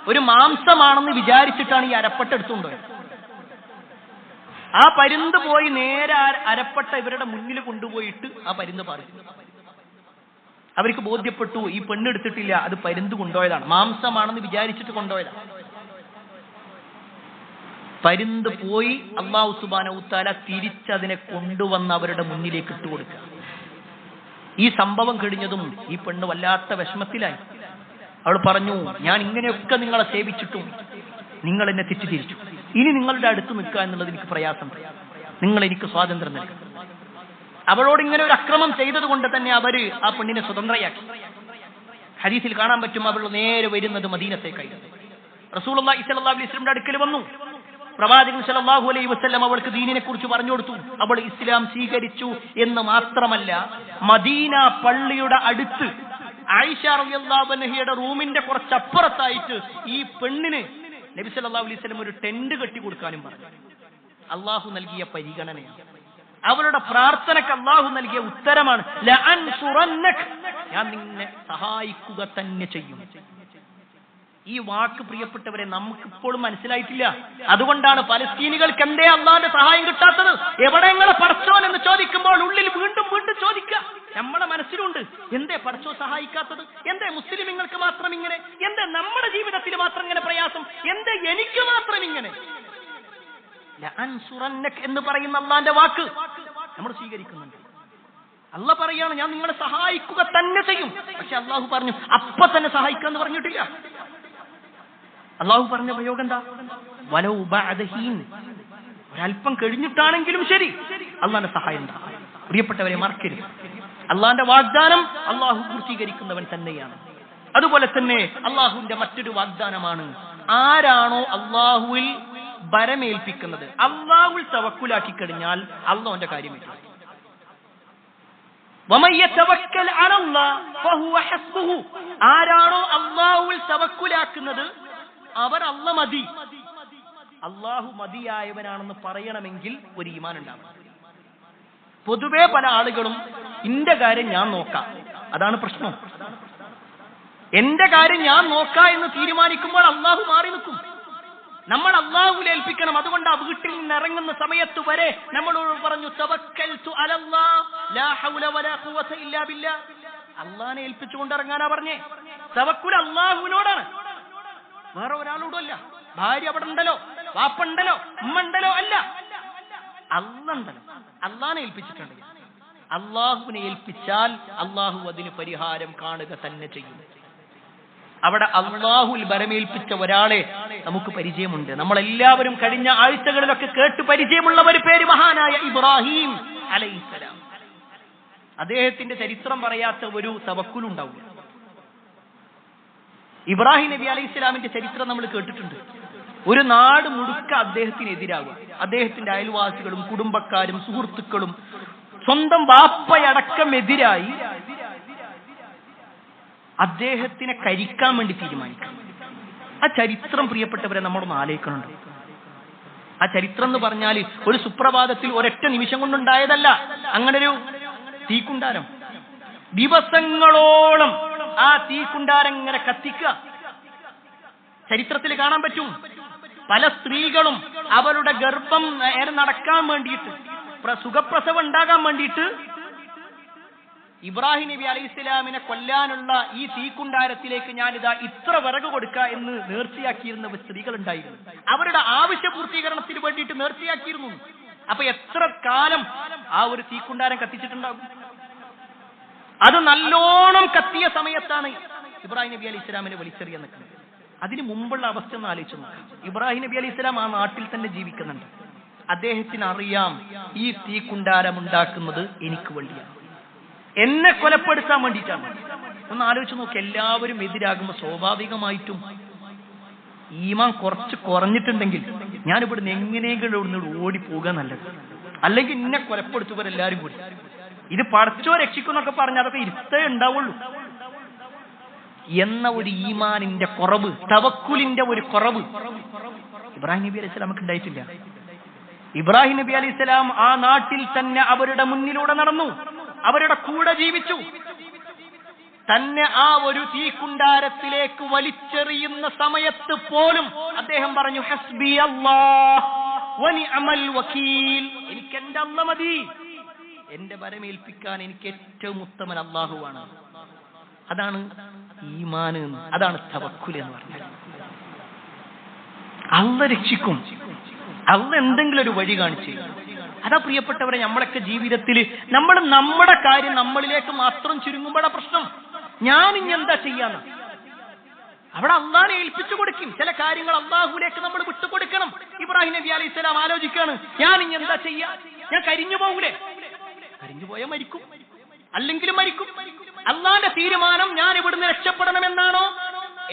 ഒരു മാംസമാണെന്ന് വിചാരിച്ചിട്ടാണ് ഈ അരപ്പട്ട എടുത്തുകൊണ്ടുപോയത്. ആ പരുന്ത് പോയി നേരെ അരപ്പട്ട ഇവരുടെ മുന്നിൽ കൊണ്ടുപോയിട്ട് ആ പരുന്ത് പറിച്ചു. അവർക്ക് ബോധ്യപ്പെട്ടു ഈ പെണ്ണെടുത്തിട്ടില്ല, അത് പരുന്ത് കൊണ്ടുപോയതാണ്, മാംസമാണെന്ന് വിചാരിച്ചിട്ട് കൊണ്ടുപോയതാണ്. പരുന്ത് പോയി അല്ലാഹു സുബ്ഹാനഹു വതആല തിരിച്ചതിനെ കൊണ്ടുവന്ന് അവരുടെ മുന്നിലേക്ക് ഇട്ടുകൊടുക്കുക. ഈ സംഭവം കഴിഞ്ഞതും ഈ പെണ്ണ് വല്ലാത്ത വിഷമത്തിലായി. അവൾ പറഞ്ഞു, ഞാൻ ഇങ്ങനെയൊക്കെ നിങ്ങളെ സേവിച്ചിട്ടും നിങ്ങൾ എന്നെ തെറ്റിദ്ധരിച്ചു. ഇനി നിങ്ങളുടെ അടുത്ത് നിൽക്കുക എന്നുള്ളത് എനിക്ക് പ്രയാസം. നിങ്ങൾ എനിക്ക് സ്വാതന്ത്ര്യം നൽകുക. അവളോട് ഇങ്ങനെ ഒരു അക്രമം ചെയ്തത് കൊണ്ട് തന്നെ അവര് ആ പെണ്ണിനെ സ്വതന്ത്രയാക്കി. ഹദീസിൽ കാണാൻ പറ്റും, അവൾ നേരെ വരുന്നത് മദീനത്തേക്കായിരുന്നു. റസൂലുള്ളാഹി സ്വല്ലല്ലാഹു അലൈഹി വസല്ലമയുടെ അടുക്കൽ വന്നു. പ്രവാചകൻ സല്ലല്ലാഹു അലൈഹി വസല്ലം അവൾക്ക് ദീനിനെ കുറിച്ച് പറഞ്ഞു കൊടുത്തു. അവൾ ഇസ്ലാം സ്വീകരിച്ചു എന്ന് മാത്രമല്ല, മദീന പള്ളിയുടെ അടുത്ത് ആയിഷ റളിയല്ലാഹു അൻഹയുടെ റൂമിന്റെ കുറച്ചപ്പുറത്തായിട്ട് ഈ പെണ്ണിന് നബി സല്ലല്ലാഹു അലൈഹി വസല്ലം ഒരു ടെന്റ് കെട്ടി കൊടുക്കാനും പറഞ്ഞു. അള്ളാഹു നൽകിയ പരിഗണനയാണ്. അവളുടെ പ്രാർത്ഥനക്ക് അള്ളാഹു നൽകിയ ഉത്തരമാണ്, ലഅൻസുറന്നക്, ഞാൻ നിന്നെ സഹായിക്കുക തന്നെ ചെയ്യും. ഈ വാക്ക് പ്രിയപ്പെട്ടവരെ നമുക്കിപ്പോഴും മനസ്സിലായിട്ടില്ല. അതുകൊണ്ടാണ് പലസ്തീനികൾക്ക് എന്തേ അള്ളാന്റെ സഹായം കിട്ടാത്തത്, എവിടെങ്ങളെ പടച്ചോൻ എന്ന് ചോദിക്കുമ്പോൾ ഉള്ളിൽ വീണ്ടും വീണ്ടും ചോദിക്കുക. നമ്മുടെ മനസ്സിലുണ്ട്, എന്തേ പടച്ചോ സഹായിക്കാത്തത്, എന്തേ മുസ്ലിങ്ങൾക്ക് മാത്രം ഇങ്ങനെ, എന്തേ നമ്മുടെ ജീവിതത്തിൽ മാത്രം ഇങ്ങനെ പ്രയാസം, എന്തേ എനിക്ക് മാത്രം ഇങ്ങനെ. ലഅൻസുറന്നക് എന്ന് പറയുന്ന അള്ളാന്റെ വാക്ക് നമ്മൾ സ്വീകരിക്കുന്നുണ്ട്. അള്ളാഹ് പറയാണ്, ഞാൻ നിങ്ങളെ സഹായിക്കുക തന്നെ ചെയ്യും. പക്ഷെ അള്ളാഹു പറഞ്ഞു അപ്പൊ തന്നെ സഹായിക്കാന്ന് പറഞ്ഞിട്ടില്ല. അള്ളാഹു പറഞ്ഞ പ്രയോഗം എന്താ? വലൗ ബഅദ ഹീൻ, ഒരല്പം കഴിഞ്ഞിട്ടാണെങ്കിലും ശരി അള്ളാന്റെ സഹായം എന്താ. പ്രിയപ്പെട്ടവരെ, മറക്കരുത്, അള്ളാന്റെ വാഗ്ദാനം അള്ളാഹു പൂർത്തീകരിക്കുന്നവൻ തന്നെയാണ്. അതുപോലെ തന്നെ അള്ളാഹുവിന്റെ മറ്റൊരു വാഗ്ദാനമാണ്, ആരാണോ അള്ളാഹുവിൽ ഭരമേൽപ്പിക്കുന്നത്, അള്ളാഹുവിൽ തവക്കുലാക്കി കഴിഞ്ഞാൽ അള്ളാഹുവിന്റെ കാര്യം ഏറ്റു. ആരാണോ അള്ളാഹുവിൽ തവക്കുലാക്കുന്നത് അവർ അല്ലാഹ് മതി, അള്ളാഹു മതിയായവനാണെന്ന് പറയണമെങ്കിൽ ഒരു ഈമാൻ ഉണ്ടാവും. പൊതുവെ പല ആളുകളും എന്റെ കാര്യം ഞാൻ നോക്കാം, അതാണ് പ്രശ്നം. എന്റെ കാര്യം ഞാൻ നോക്കാം എന്ന് തീരുമാനിക്കുമ്പോൾ അള്ളാഹു മാറി നിൽക്കും. നമ്മൾ അള്ളാഹുവിൽ ഏൽപ്പിക്കണം. അതുകൊണ്ട് ആ വീട്ടിൽ നിന്ന് ഇറങ്ങുന്ന സമയത്ത് വരെ നമ്മളോട് പറഞ്ഞു, തവക്കൽതു അലല്ലാഹ് ലാ ഹൗല വലാ ഖുവത ഇല്ലാ ബില്ലാഹ്. അള്ളാഹിനെ ഏൽപ്പിച്ചുകൊണ്ട് ഇറങ്ങാനാ പറഞ്ഞേ. തവക്കുൽ അള്ളാഹുവിനോടാണ്, വേറെ ഒരാളോടും അല്ല. ഭാര്യ അവിടെ ഉണ്ടല്ലോ, വാപ്പുണ്ടല്ലോ, ഉമ്മ ഉണ്ടല്ലോ, അല്ല, അള്ളണ്ടല്ലോ. അള്ളാഹിനെ ഏൽപ്പിച്ചിട്ടുണ്ട്. അള്ളാഹുവിനെ ഏൽപ്പിച്ചാൽ അള്ളാഹു അതിന് പരിഹാരം കാണുക തന്നെ ചെയ്യും. അവിടെ അള്ളാഹുൽ ബരമേൽപ്പിച്ച ഒരാളെ നമുക്ക് പരിചയമുണ്ട്. നമ്മളെല്ലാവരും കഴിഞ്ഞ ആഴ്ചകളിലൊക്കെ കേട്ട് പരിചയമുള്ള ഒരു പേര് മഹാനായ ഇബ്രാഹിം അലൈഹിസ്സലാം. അദ്ദേഹത്തിന്റെ ചരിത്രം പറയാത്ത ഒരു തവക്കുലുണ്ടാവും. ഇബ്രാഹിം നബി അലൈഹിസ്സലാമിന്റെ ചരിത്രം നമ്മൾ കേട്ടിട്ടുണ്ട്. ഒരു നാട് മുഴുക്ക അദ്ദേഹത്തിനെതിരാകുക, അദ്ദേഹത്തിന്റെ അയൽവാസികളും കുടുംബക്കാരും സുഹൃത്തുക്കളും സ്വന്തം ബാപ്പയടക്കം എതിരായി അദ്ദേഹത്തിനെ കരിക്കാൻ വേണ്ടി തീരുമാനിക്കും. ആ ചരിത്രം പ്രിയപ്പെട്ടവരെ നമ്മളൊന്ന് ആലോചിക്കണുണ്ട്. ആ ചരിത്രം എന്ന് പറഞ്ഞാൽ ഒരു സുപ്രഭാതത്തിൽ ഒരൊറ്റ നിമിഷം കൊണ്ടുണ്ടായതല്ല. അങ്ങനൊരു തീക്കുണ്ടാരം, ദിവസങ്ങളോളം ആ തീക്കുണ്ടാരം ഇങ്ങനെ കത്തിക്കുക ചരിത്രത്തിൽ കാണാൻ പറ്റും. പല സ്ത്രീകളും അവരുടെ ഗർഭം നടക്കാൻ വേണ്ടിയിട്ട്, സുഖപ്രസവം ഉണ്ടാകാൻ വേണ്ടിയിട്ട് ഇബ്രാഹിം നബി അലൈഹിസ്സലാമിനെ കൊല്ലാനുള്ള ഈ തീക്കുണ്ടാരത്തിലേക്ക് ഞാനിതാ ഇത്ര വിറക് കൊടുക്കുക എന്ന് നേർച്ചയാക്കിയിരുന്ന സ്ത്രീകൾ ഉണ്ടായിരുന്നു. അവരുടെ ആവശ്യ പൂർത്തീകരണത്തിന് വേണ്ടിയിട്ട് നേർച്ചയാക്കിയിരുന്നു. അപ്പൊ എത്ര കാലം ആ ഒരു തീക്കുണ്ടാരം കത്തിച്ചിട്ടുണ്ടാകും. അത് നല്ലോണം കത്തിയ സമയത്താണ് ഇബ്രാഹിം നബി അലൈഹിസ്സലാമിനെ വലിച്ചെറിയാൻ നിൽക്കുന്നത്. അതിന് മുമ്പുള്ള അവസ്ഥ ഒന്ന് ആലോചിച്ചു നോക്കാം. ഇബ്രാഹിം നബി അലൈഹിസ്സലാം ആ നാട്ടിൽ തന്നെ ജീവിക്കുന്നുണ്ട്. അദ്ദേഹത്തിന് അറിയാം ഈ തീക്കുണ്ടാരം ഉണ്ടാക്കുന്നത് എനിക്ക് വേണ്ടിയാണ്, എന്നെ കൊലപ്പെടുത്താൻ വേണ്ടിയിട്ടാണ്. ഒന്ന് ആലോചിച്ച് നോക്ക്. എല്ലാവരും എതിരാകുമ്പോൾ സ്വാഭാവികമായിട്ടും ഈമാൻ കുറച്ച് കുറഞ്ഞിട്ടുണ്ടെങ്കിൽ ഞാൻ ഇവിടുന്ന് എങ്ങനെയെങ്കിലും ഇവിടുന്ന് ഓടിപ്പോകുക നല്ലത്, അല്ലെങ്കിൽ എന്നെ കൊലപ്പെടുത്തുവരെല്ലാരും കൂടി. ഇത് പടച്ചോ രക്ഷിക്കുന്നൊക്കെ പറഞ്ഞ അതൊക്കെ ഇരുത്തേ ഉണ്ടാവുള്ളൂ എന്ന ഒരു ഈമാനിന്റെ കുറവ്, തവക്കുലിന്റെ ഒരു കുറവ് ഇബ്രാഹിം നബി അലൈഹി സ്വലാമക്ക് ഉണ്ടായിട്ടില്ല. ഇബ്രാഹിം നബി അലൈഹി സ്വലാം ആ നാട്ടിൽ തന്നെ അവരുടെ മുന്നിലൂടെ നടന്നു, അവരുടെ കൂടെ ജീവിച്ചു. തന്നെ ആ ഒരു തീക്കുണ്ടാരത്തിലേക്ക് വലിച്ചെറിയുന്ന സമയത്ത് പോലും അദ്ദേഹം പറഞ്ഞു, ഹസ്ബി അല്ലാഹ് വനിഅമൽ വകീൽ, എനിക്ക് എന്റെ അല്ലാഹ് മതി, എന്റെ വരമേൽപ്പിക്കാൻ എനിക്ക് ഏറ്റവും ഉത്തമൻ അല്ലാഹുവാണ്. അതാണ് ഈമാൻ, അതാണ് തവക്കുൽ എന്ന് പറഞ്ഞാൽ. അള്ളാഹ് രക്ഷിക്കും, അള്ളാഹ് എന്തെങ്കിലും ഒരു വഴി കാണിച്ചു. അതാ പ്രിയപ്പെട്ടവരെ, നമ്മളൊക്കെ ജീവിതത്തിൽ നമ്മുടെ കാര്യം നമ്മളിലേക്ക് മാത്രം ചുരുങ്ങുമ്പോഴാ പ്രശ്നം. ഞാൻ ഇനി എന്താ ചെയ്യാന്ന് അവിടെ അള്ളാഹിനെ ഏൽപ്പിച്ചു കൊടുക്കും. ചില കാര്യങ്ങൾ അള്ളാഹുലേക്ക് നമ്മൾ വിട്ടുകൊടുക്കണം. ഇബ്രാഹിം നബി അലൈഹി സ്വലാം ആലോചിക്കാണ്, ഞാൻ ഇനി എന്താ ചെയ്യാ? ഞാൻ കരിഞ്ഞു പോകൂലേ? കരിഞ്ഞു പോയാൽ മരിക്കും, അല്ലെങ്കിലും മരിക്കും. അള്ളാന്റെ തീരുമാനം ഞാൻ ഇവിടുന്ന് രക്ഷപ്പെടണമെന്നാണോ?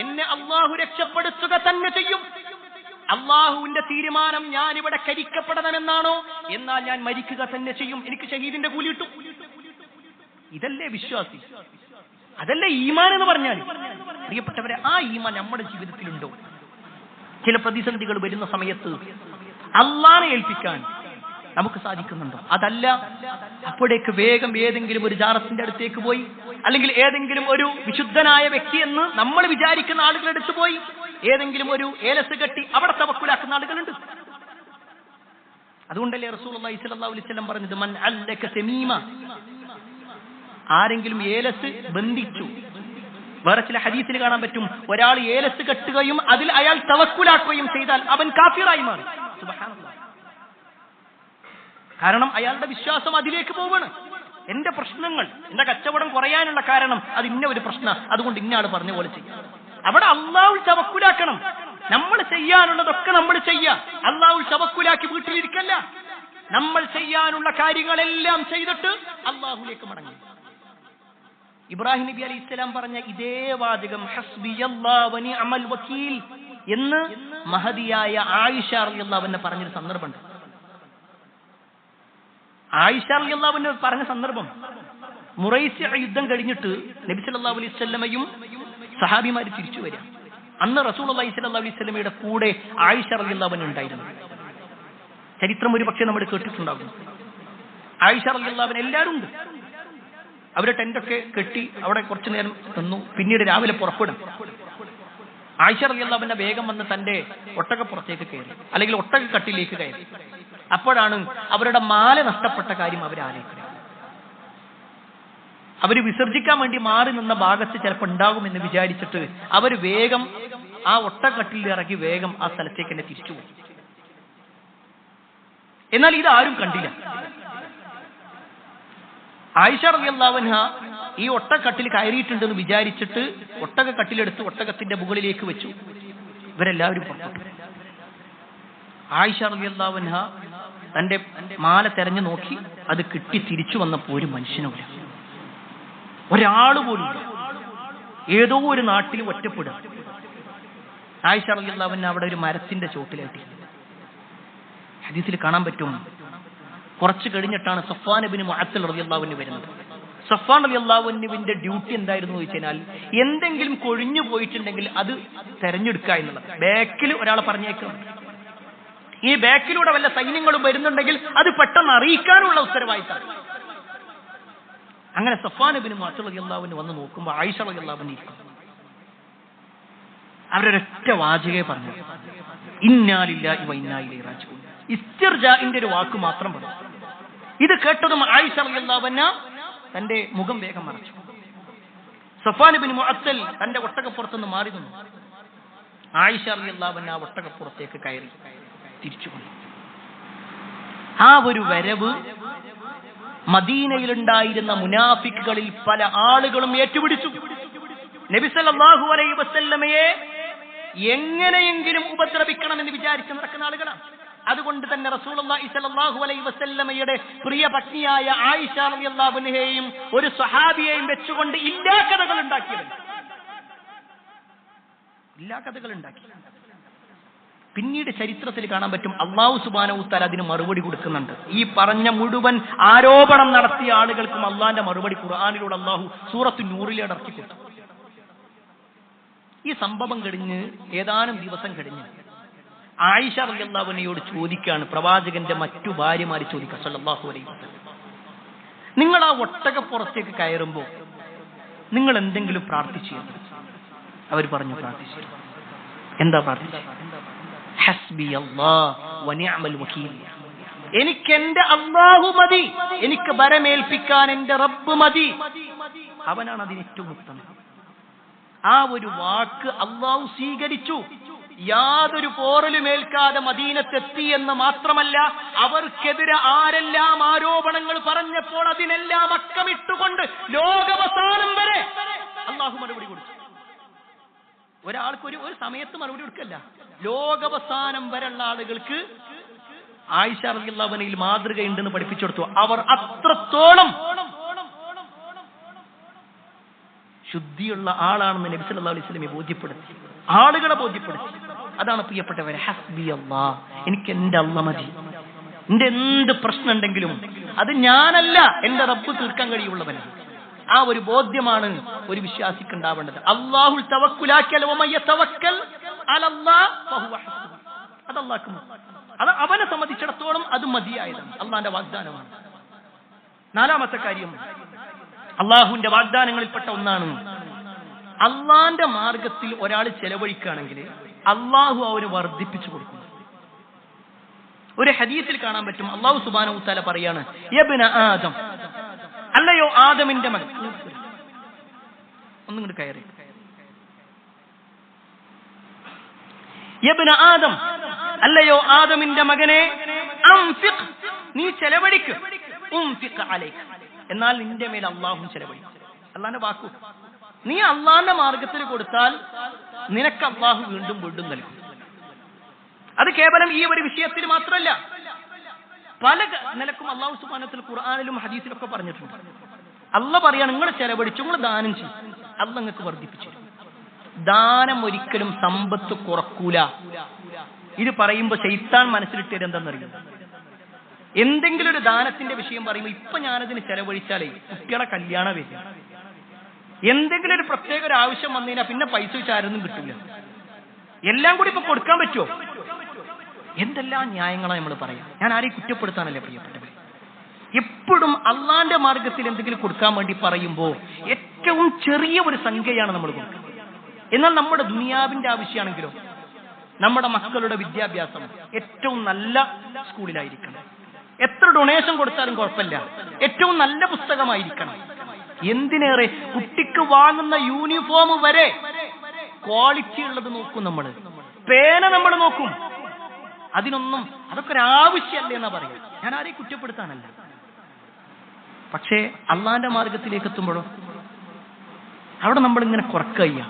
എന്നെ അള്ളാഹു രക്ഷപ്പെടുത്തുക തന്നെ ചെയ്യും. അള്ളാഹുവിന്റെ തീരുമാനം ഞാൻ ഇവിടെ കരിക്കപ്പെടണമെന്നാണോ? എന്നാൽ ഞാൻ മരിക്കുക തന്നെ ചെയ്യും, എനിക്ക് ഷഹീദിന്റെ കൂലി കിട്ടും. ഇതല്ലേ വിശ്വാസി, അതല്ലേ ഈമാൻ എന്ന് പറഞ്ഞാൽ. പ്രിയപ്പെട്ടവരെ, ആ ഈമാൻ നമ്മുടെ ജീവിതത്തിലുണ്ടോ? ചില പ്രതിസന്ധികൾ വരുന്ന സമയത്ത് അള്ളാഹനെ ഏൽപ്പിക്കാൻ നമുക്ക് സാധിക്കുന്നുണ്ടോ? അതല്ല, അപ്പോഴേക്ക് വേഗം ഏതെങ്കിലും ഒരു ജാറത്തിന്റെ അടുത്തേക്ക് പോയി, അല്ലെങ്കിൽ ഏതെങ്കിലും ഒരു വിശുദ്ധനായ വ്യക്തി എന്ന് നമ്മൾ വിചാരിക്കുന്ന ആളുകളുടെ അടുത്ത് പോയി ഏതെങ്കിലും ഒരു ഏലസ് കെട്ടി അവിടെ തവക്കുലാക്കുന്ന ആളുകളുണ്ട്. അതുകൊണ്ടല്ലേ റസൂലുള്ളാഹി സ്വല്ലല്ലാഹു അലൈഹി വസല്ലം പറഞ്ഞത്, മൻ അല്ലക തമീമ, ആരെങ്കിലും ഏലസ് ബന്ധിച്ചു. വേറെ ചില ഹദീസിൽ കാണാൻ പറ്റും, ഒരാൾ ഏലസ് കെട്ടുകയും അതിൽ അയാൾ തവക്കുലാക്കുകയും ചെയ്താൽ അവൻ കാഫിറായി മാറും. സുബ്ഹാനല്ലാഹ്. കാരണം അയാളുടെ വിശ്വാസം അതിലേക്ക് പോവാണ്. എന്റെ പ്രശ്നങ്ങൾ, എന്റെ കച്ചവടം കുറയാനുള്ള കാരണം അത് ഇന്ന ഒരു പ്രശ്നം, അതുകൊണ്ട് ഇന്നയാൾ പറഞ്ഞ പോലെ ചെയ്യും. അവിടെ അള്ളാഹു തവക്കുലാക്കണം. നമ്മൾ ചെയ്യാനുള്ളതൊക്കെ നമ്മൾ ചെയ്യാം. അള്ളാഹു തവക്കുലാക്കി വീട്ടിലിരിക്കല്ല. നമ്മൾ ചെയ്യാനുള്ള കാര്യങ്ങളെല്ലാം ചെയ്തിട്ട് അള്ളാഹുലേക്ക് മടങ്ങും. ഇബ്രാഹിം നബി അലൈഹി സ്വലാം പറഞ്ഞ ഇതേ വാചകം ഹസ്ബിയല്ലാഹു വനിഅമൽ വകീൽ എന്ന് മഹദിയായ ആയിഷ റളിയല്ലാഹു അൻഹ പറഞ്ഞൊരു സന്ദർഭമുണ്ട്. ആയിഷ റളിയല്ലാഹു അൻഹ പറഞ്ഞ സന്ദർഭം, മുറൈസിഅ യുദ്ധം കഴിഞ്ഞിട്ട് നബി സല്ലല്ലാഹു അലൈഹി വസല്ലമയും സഹാബിമാര് തിരിച്ചു വരിക. അന്ന് റസൂലുള്ളാഹി സ്വല്ലല്ലാഹു അലൈഹി വസല്ലമയുടെ കൂടെ ആയിഷ റളിയല്ലാഹു അൻഹ ഉണ്ടായിരുന്നു. ചരിത്രം ഒരു പക്ഷേ നമ്മൾ കേട്ടിട്ടുണ്ടാകും. ആയിഷ റളിയല്ലാഹു അൻഹ എല്ലാവരും ഉണ്ട്. അവരെ ടെന്റൊക്കെ കെട്ടി അവിടെ കുറച്ചു നേരം നിന്നു. പിന്നീട് രാവിലെ പുറപ്പെടും. ആയിഷ റളിയല്ലാഹു അൻഹ വേഗം വന്ന് തന്റെ ഒട്ടകപ്പുറത്തേക്ക് കയറി, അല്ലെങ്കിൽ ഒട്ടകക്കട്ടിലേക്ക് കയറി. അപ്പോഴാണ് അവരുടെ മാല നഷ്ടപ്പെട്ട കാര്യം അവർ ആലോചിക്കുന്നത്. അവര് വിസർജിക്കാൻ വേണ്ടി മാറി നിന്ന ഭാഗത്ത് ചിലപ്പോൾ ഉണ്ടാകുമെന്ന് വിചാരിച്ചിട്ട് അവർ വേഗം ആ ഒട്ടകക്കട്ടിൽ ഇറങ്ങി വേഗം ആ സ്ഥലത്തേക്ക് തന്നെ തിരിച്ചുപോയി. എന്നാൽ ഇതാരും കണ്ടില്ല. ആയിഷ റളിയല്ലാഹു അൻഹ ഈ ഒട്ടകക്കട്ടിൽ കയറിയിട്ടുണ്ടെന്ന് വിചാരിച്ചിട്ട് ഒട്ടകക്കട്ടിലെടുത്ത് ഒട്ടകത്തിന്റെ മുകളിലേക്ക് വെച്ചു. ഇവരെല്ലാവരും പുറപ്പെട്ടു. ആയിഷ റളിയല്ലാഹു അൻഹ തന്റെ മാല തെരഞ്ഞു നോക്കി, അത് കിട്ടി തിരിച്ചു വന്നപ്പോൾ ഒരു മനുഷ്യനില്ല, ഒരാള് പോലും. ഏതോ ഒരു നാട്ടിൽ ഒറ്റപ്പെടുക. ആയിഷ റളിയല്ലാഹു അൻഹ അവിടെ ഒരു മരത്തിന്റെ ചോട്ടിലെത്തി. ഹദീസിൽ കാണാൻ പറ്റും, കുറച്ച് കഴിഞ്ഞിട്ടാണ് സഫ്വാൻ ഇബ്നു മുഅത്തൽ റളിയല്ലാഹു അൻഹു വരുന്നത്. സഫ്വാൻ റളിയല്ലാഹു അൻഹുവിന്റെ ഡ്യൂട്ടി എന്തായിരുന്നു എന്ന് വെച്ചാൽ, എന്തെങ്കിലും കൊഴിഞ്ഞു പോയിട്ടുണ്ടെങ്കിൽ അത് തെരഞ്ഞെടുക്കുക എന്നുള്ളത്. ബാക്കിൽ ഒരാളെ പറഞ്ഞേക്കണം. ഈ ബാക്കിലൂടെ വല്ല സൈന്യങ്ങളും വരുന്നുണ്ടെങ്കിൽ അത് പെട്ടെന്ന് അറിയിക്കാനുള്ള ഉത്തരവാദിത്തം. അങ്ങനെ സഫ്വാൻ ഇബ്നു മുഅത്തൽ റളിയല്ലാഹു അൻഹു വന്ന് നോക്കുമ്പോൾ ആയിഷ റളിയല്ലാഹു അൻഹ ഇരിക്കും. അവരൊരൊറ്റ വാചകേ പറഞ്ഞു, ഇന്നാ ലില്ലാഹി വ ഇന്നാ ഇലൈഹി റാജിഊൻ. ഇസ്തിർജാഇന്റെ ഒരു വാക്ക് മാത്രം പറഞ്ഞു. ഇത് കേട്ടതും ആയിഷ റളിയല്ലാഹു അൻഹ തന്റെ മുഖം വേഗം മറച്ചു. സഫ്വാൻ ഇബ്നു മുഅത്തൽ തന്റെ ഒട്ടകപ്പുറത്തുനിന്ന് മാറി നിന്നു. ആയിഷ റളിയല്ലാഹു അൻഹ ഒട്ടകപ്പുറത്തേക്ക് കയറി തിരിച്ചു വന്നു. ആ ഒരു വരവ് മദീനയിലുണ്ടായിരുന്ന മുനാഫിക്കുകളിൽ പല ആളുകളും ഏറ്റുപിടിച്ചു. നബി സല്ലല്ലാഹു അലൈഹി വസല്ലമയെ എങ്ങനെയെങ്കിലും ഉപദ്രവിക്കണമെന്ന് വിചാരിച്ച് നടക്കുന്ന ആളുകളാണ്. അതുകൊണ്ട് തന്നെ റസൂലുള്ളാഹി സ്വല്ലല്ലാഹു അലൈഹി വസല്ലമയുടെ പ്രിയ പത്നിയായ ആയിഷ റളിയല്ലാഹു അൻഹയെയും ഒരു സ്വഹാബിയെയും വെച്ചുകൊണ്ട് ഇല്ലാ കഥകൾ ഉണ്ടാക്കി. പിന്നീട് ചരിത്രത്തിൽ കാണാൻ പറ്റും, അല്ലാഹു സുബ്ഹാനഹു വ തആല അതിന് മറുപടി കൊടുക്കുന്നുണ്ട്. ഈ പറഞ്ഞ മുഴുവൻ ആരോപണം നടത്തിയ ആളുകൾക്കും അള്ളാന്റെ മറുപടി ഖുർആനിലൂടെ അല്ലാഹു സൂറത്തു നൂറിൽ ഇറക്കി കൊടുത്തു. ഈ സംഭവം കഴിഞ്ഞ് ഏതാനും ദിവസം കഴിഞ്ഞ് ആയിഷ റളിയല്ലാഹു അൻഹയോട് ചോദിക്കുകയാണ്, പ്രവാചകന്റെ മറ്റു ഭാര്യമാര് ചോദിക്കുക, സല്ലല്ലാഹു അലൈഹി വസല്ലം, നിങ്ങൾ ആ ഒട്ടകപ്പുറത്തേക്ക് കയറുമ്പോൾ നിങ്ങൾ എന്തെങ്കിലും പ്രാർത്ഥിച്ചിരുന്നു? അവർ പറഞ്ഞു, പ്രാർത്ഥിച്ചു. എന്താ പ്രാർത്ഥിച്ചത്? ഹസ്ബി അല്ലാഹ് വ നിഅമൽ വകീൽ. എനിക്ക് എന്റെ അല്ലാഹു മതി, എനിക്ക് ബരമേൽപ്പിക്കാൻ എന്റെ റബ്ബ് മതി, അവനാണ് അതിന് ഏറ്റവും ഉത്തമം. ആ ഒരു വാക്ക് അള്ളാഹു സ്വീകരിച്ചു. യാതൊരു പോറലുമേൽക്കാതെ മദീനത്തെത്തി എന്ന് മാത്രമല്ല, അവർക്കെതിരെ ആരെല്ലാം ആരോപണങ്ങൾ പറഞ്ഞപ്പോൾ അതിനെല്ലാം അക്കമിട്ടുകൊണ്ട് ലോകാവസാനം വരെ അള്ളാഹു മറുപടി കൊടുത്തു. ഒരാൾക്ക് ഒരു സമയത്ത് മറുപടി കൊടുക്കല്ല, ലോകാവസാനം വരെയുള്ള ആളുകൾക്ക് ആയിഷ റളിയല്ലാഹു അൻഹയിൽ മാതൃകയുണ്ടെന്ന് പഠിപ്പിച്ചു കൊടുത്തു. അവർ അത്രത്തോളം ശുദ്ധിയുള്ള ആളാണെന്ന് നബി സല്ലല്ലാഹു അലൈഹി വസല്ലം ബോധ്യപ്പെടുത്തി, ആളുകളെ ബോധ്യപ്പെടുത്തി. അതാണ് പ്രിയപ്പെട്ടവരെ, ഹസ്ബി അല്ലാഹ്, എനിക്ക് എന്റെ അല്ലാഹ് മതി. എന്റെ എന്ത് പ്രശ്നം ഉണ്ടെങ്കിലും അത് ഞാനല്ല, എന്റെ റബ്ബ് തീർക്കാൻ കഴിയുള്ളവനാണ്. ആ ഒരു ബോധ്യമാണ് ഒരു വിശ്വാസിക്ക് ഉണ്ടാവേണ്ടത്. അല്ലാഹുൽ തവക്കുലാക്കൽ വമൻ യതവക്കൽ അലല്ലാഹ് ഫഹുവ ഹസ്ബുഹു. അത് അല്ലാഹ്ക്ക് അത് അവനെ സംബന്ധിച്ചിടത്തോളം അത് മതിയായതാണ്, അള്ളാന്റെ വാഗ്ദാനമാണ്. നാലാമത്തെ കാര്യം, അള്ളാഹുവിന്റെ വാഗ്ദാനങ്ങളിൽപ്പെട്ട ഒന്നാണ്, അള്ളാന്റെ മാർഗത്തിൽ ഒരാൾ ചെലവഴിക്കുകയാണെങ്കിൽ അള്ളാഹു അവന് വർദ്ധിപ്പിച്ചു കൊടുക്കും. ഒരു ഹദീസിൽ കാണാൻ പറ്റും, അള്ളാഹു സുബ്ഹാനഹു വ തആല പറയാണ്, യബ്ന ആദം, അല്ലയോ ആദമിന്റെ മകൻ, ഒന്നിങ്ങോട്ട് കയറി, യബ്ന ആദം, അല്ലയോ ആദമിന്റെ മകനെ, അൻഫിഖ്, നീ ചെലവഴിക്ക്, ഉൻഫിഖ് അലൈക, എന്നാൽ നിന്റെ മേൽ അള്ളാഹു ചെലവഴിക്കും. അള്ളാന്റെ വാക്കു, നീ അള്ളാന്റെ മാർഗത്തിൽ കൊടുത്താൽ നിനക്ക് അള്ളാഹു വീണ്ടും വീണ്ടും നൽകും. അത് കേവലം ഈ ഒരു വിഷയത്തിൽ മാത്രമല്ല, പല നിലക്കും അള്ളാഹു സുബ്ഹാനഹു വ തആല ഖുർആനിലും ഹദീസിലും ഒക്കെ പറഞ്ഞിട്ടുണ്ട്. അള്ളാഹ് പറയാണ്, നിങ്ങൾ ചെലവഴിച്ചു, നിങ്ങൾ ദാനം ചെയ്യും, അള്ളാഹ് നിങ്ങൾക്ക് വർദ്ധിപ്പിച്ചു. ദാനം ഒരിക്കലും സമ്പത്ത് കുറക്കൂല. ഇത് പറയുമ്പോ ശൈത്താൻ മനസ്സിലിട്ടത് എന്താണെന്നറിയും, എന്തെങ്കിലും ഒരു ദാനത്തിന്റെ വിഷയം പറയുമ്പോൾ ഇപ്പൊ ഞാനതിന് ചെലവഴിച്ചാലേ കുട്ടികളെ കല്യാണം വരും, എന്തെങ്കിലും ഒരു പ്രത്യേക ഒരു ആവശ്യം വന്നതിനാ പിന്നെ പൈസ വെച്ചാരൊന്നും കിട്ടില്ല, എല്ലാം കൂടി ഇപ്പൊ കൊടുക്കാൻ പറ്റുമോ? എന്തെല്ലാം ന്യായങ്ങളാ നമ്മൾ പറയാം. ഞാൻ ആരെയും കുറ്റപ്പെടുത്താനല്ലേ പ്രിയപ്പെട്ടവരെ. എപ്പോഴും അള്ളാന്റെ മാർഗത്തിൽ എന്തെങ്കിലും കൊടുക്കാൻ വേണ്ടി പറയുമ്പോ ഏറ്റവും ചെറിയ ഒരു സംഖ്യയാണ് നമ്മൾ കൊടുക്കുന്നത്. എന്നാൽ നമ്മുടെ ദുനിയാവിന്റെ ആവശ്യമാണെങ്കിലോ, നമ്മുടെ മക്കളുടെ വിദ്യാഭ്യാസം ഏറ്റവും നല്ല സ്കൂളിലായിരിക്കണം, എത്ര ഡൊണേഷൻ കൊടുത്താലും കുഴപ്പമില്ല, ഏറ്റവും നല്ല പുസ്തകമായിരിക്കണം. എന്തിനേറെ കുട്ടിക്ക് വാങ്ങുന്ന യൂണിഫോം വരെ ക്വാളിറ്റി ഉള്ളത് നോക്കും നമ്മൾ, പേന നമ്മൾ നോക്കും. അതൊക്കെ ഒരു ആവശ്യമല്ലേ എന്നാ പറയാം. ഞാൻ ആരെയും കുറ്റപ്പെടുത്താനല്ല. പക്ഷേ അള്ളാന്റെ മാർഗത്തിലേക്ക് എത്തുമ്പോഴോ അവിടെ നമ്മൾ ഇങ്ങനെ കുറയ്ക്കുക,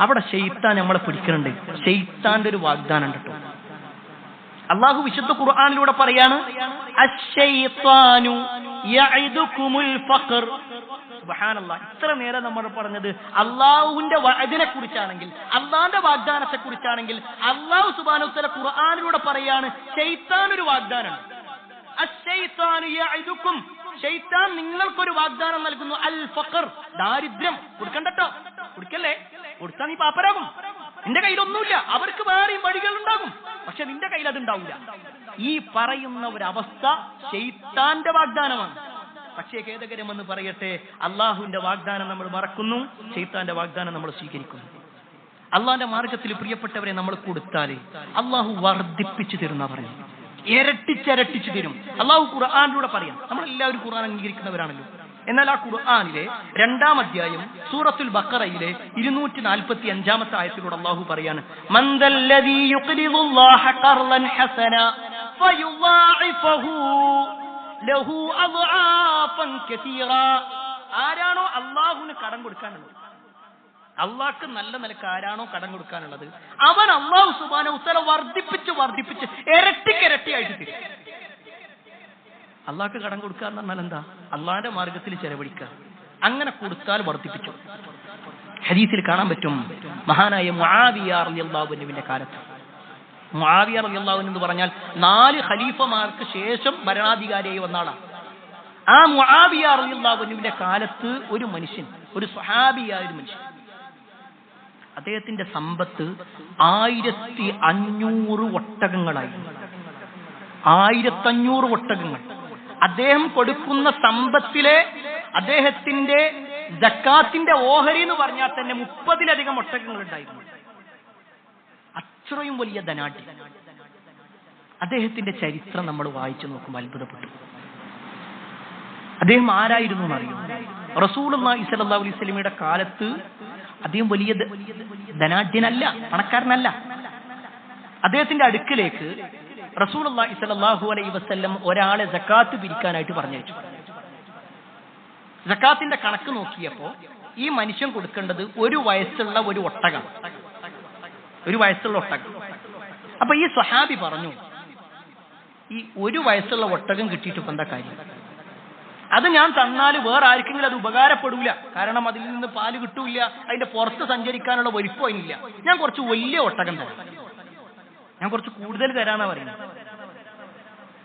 അവിടെ ശൈത്താൻ നമ്മളെ പിടിക്കുന്നുണ്ട്. ശൈത്താന്റെ ഒരു വാഗ്ദാനം കേട്ടോ, അള്ളാഹു വിശുദ്ധ ഖുർആനിലൂടെ പറയാണ്, അശ്ശൈത്വാനു യഇദുകുമുൽ ഫഖർ. സുബ്ഹാനല്ലാഹ്, ഇത്ര നേരം നമ്മൾ പറഞ്ഞത് അള്ളാഹുവിന്റെ വഅദിനെ കുറിച്ചാണെങ്കിൽ, അള്ളാന്റെ വാഗ്ദാനത്തെ കുറിച്ചാണെങ്കിൽ, അള്ളാഹു സുബ്ഹാനഹു വ തആല ഖുർആനിലൂടെ പറയാണ് ശൈത്താൻ ഒരു വാഗ്ദാനമാണ്. അശ്ശൈത്വാനു യഇദുകും, ശൈത്താൻ നിങ്ങൾക്കൊരു വാഗ്ദാനം നൽകുന്നു, അൽ ഫഖർ, ദാരിദ്ര്യം. കൊടുക്കണ്ടോ, കൊടുക്കല്ലേ, കൊടുത്താൽ നീ പാപ്പരാകും. നിന്റെ കയ്യിലൊന്നുമില്ല, അവർക്ക് വേറെയും വഴികളുണ്ടാകും, പക്ഷെ നിന്റെ കയ്യിൽ അതുണ്ടാവില്ല. ഈ പറയുന്ന ഒരവസ്ഥ ശൈത്താന്റെ വാഗ്ദാനമാണ്. പക്ഷേ ഖേദകരമെന്ന് പറയട്ടെ, അള്ളാഹുവിന്റെ വാഗ്ദാനം നമ്മൾ മറക്കുന്നു, ശൈത്താന്റെ വാഗ്ദാനം നമ്മൾ സ്വീകരിക്കുന്നു. അള്ളാന്റെ മാർഗത്തിൽ പ്രിയപ്പെട്ടവരെ നമ്മൾ കൊടുത്താലേ അള്ളാഹു വർദ്ധിപ്പിച്ചു തരുന്ന പറഞ്ഞു, ഇരട്ടിച്ചിരട്ടിച്ചു തരും. അള്ളാഹു ഖുർആനിലൂടെ പറയാം, നമ്മളെല്ലാവരും ഖുർആൻ അംഗീകരിക്കുന്നവരാണല്ലോ. എന്നാൽ ആ ഖുർആനിലെ 2-ാം അധ്യായം സൂറത്തുൽ ബഖറയിലെ 245-ാമത്തെ ആയത്തിലൂടെ അള്ളാഹു പറയാണ്, മന്ദല്ലദീ യുഖ്രിദുല്ലാഹ ഖർളൻ ഹസന ഫയുളാഇഫഹു ലഹു അദ്ആഫൻ കസീറ. ആരാണോ അള്ളാഹുവിന് കടം കൊടുക്കാനുള്ളത്, അള്ളാഹ്ക്ക് നല്ല നിലക്ക് ആരാണോ കടം കൊടുക്കാനുള്ളത്, അവൻ അള്ളാഹു സുബ്ഹാനഹു വ തആല വർദ്ധിപ്പിച്ച് ഇരട്ടിക്കിരട്ടിയായിട്ട് തരും. അള്ളാഹ്ക്ക് കടം കൊടുക്കുക എന്ന് പറഞ്ഞാൽ എന്താ? അള്ളാഹിന്റെ മാർഗത്തിൽ ചെലവഴിക്കുക. അങ്ങനെ കൊടുത്താൽ വർദ്ധിപ്പിച്ചു. ഹദീസിൽ കാണാൻ പറ്റും, മഹാനായ മുആവിയ റളിയല്ലാഹു അൻഹുവിന്റെ കാലത്ത്, മുആവിയ റളിയല്ലാഹു അൻഹു എന്ന് പറഞ്ഞാൽ 4 ഖലീഫമാർക്ക് ശേഷം ഭരണാധികാരിയായി വന്ന ആളാണ്. ആ മുആവിയ റളിയല്ലാഹു അൻഹുവിന്റെ കാലത്ത് ഒരു മനുഷ്യൻ, ഒരു സ്വഹാബിയായ ഒരു മനുഷ്യൻ, അദ്ദേഹത്തിന്റെ സമ്പത്ത് 1500 ഒട്ടകങ്ങളായി. 1500 ഒട്ടകങ്ങൾ. അദ്ദേഹം കൊടുക്കുന്ന സമ്പത്തിലെ അദ്ദേഹത്തിന്റെ സക്കാത്തിന്റെ ഓഹരി എന്ന് പറഞ്ഞാൽ തന്നെ 30-ലധികം ഒട്ടകങ്ങൾ ഉണ്ടായിരുന്നു. അത്രയും വലിയ ധനാഢ്യ. അദ്ദേഹത്തിന്റെ ചരിത്രം നമ്മൾ വായിച്ചു നോക്കുമ്പോൾ അത്ഭുതപ്പെട്ടു. അദ്ദേഹം ആരായിരുന്നു എന്നറിയോ? റസൂലുള്ളാഹി സ്വല്ലല്ലാഹു അലൈഹി വസല്ലമയുടെ കാലത്ത് അദ്ദേഹം വലിയ ധനാഢ്യനല്ല, പണക്കാരനല്ല. അദ്ദേഹത്തിന്റെ അടുക്കിലേക്ക് റസൂലുള്ളാഹി സ്വല്ലല്ലാഹു അലൈഹി വസല്ലം ഒരാളെ സക്കാത്ത് പിരിക്കാനായിട്ട് പറഞ്ഞയച്ചു. സക്കാത്തിന്റെ കണക്ക് നോക്കിയപ്പോ ഈ മനുഷ്യൻ കൊടുക്കേണ്ടത് 1 വയസ്സുള്ള ഒരു ഒട്ടകം, 1 വയസ്സുള്ള ഒട്ടകം. അപ്പൊ ഈ സ്വഹാബി പറഞ്ഞു, ഈ 1 വയസ്സുള്ള ഒട്ടകം കിട്ടിയിട്ട് ഇപ്പൊ എന്താ കാര്യം? അത് ഞാൻ തന്നാൽ വേറെ ആർക്കെങ്കിലും അത് ഉപകാരപ്പെടൂല. കാരണം അതിൽ നിന്ന് പാല് കിട്ടൂല, അതിന്റെ പുറത്ത് സഞ്ചരിക്കാനുള്ള വലിപ്പം അതിനില്ല. ഞാൻ കുറച്ച് വലിയ ഒട്ടകം തരാം, ഞാൻ കുറച്ച് കൂടുതൽ തരാന്നാ പറയുന്നത്.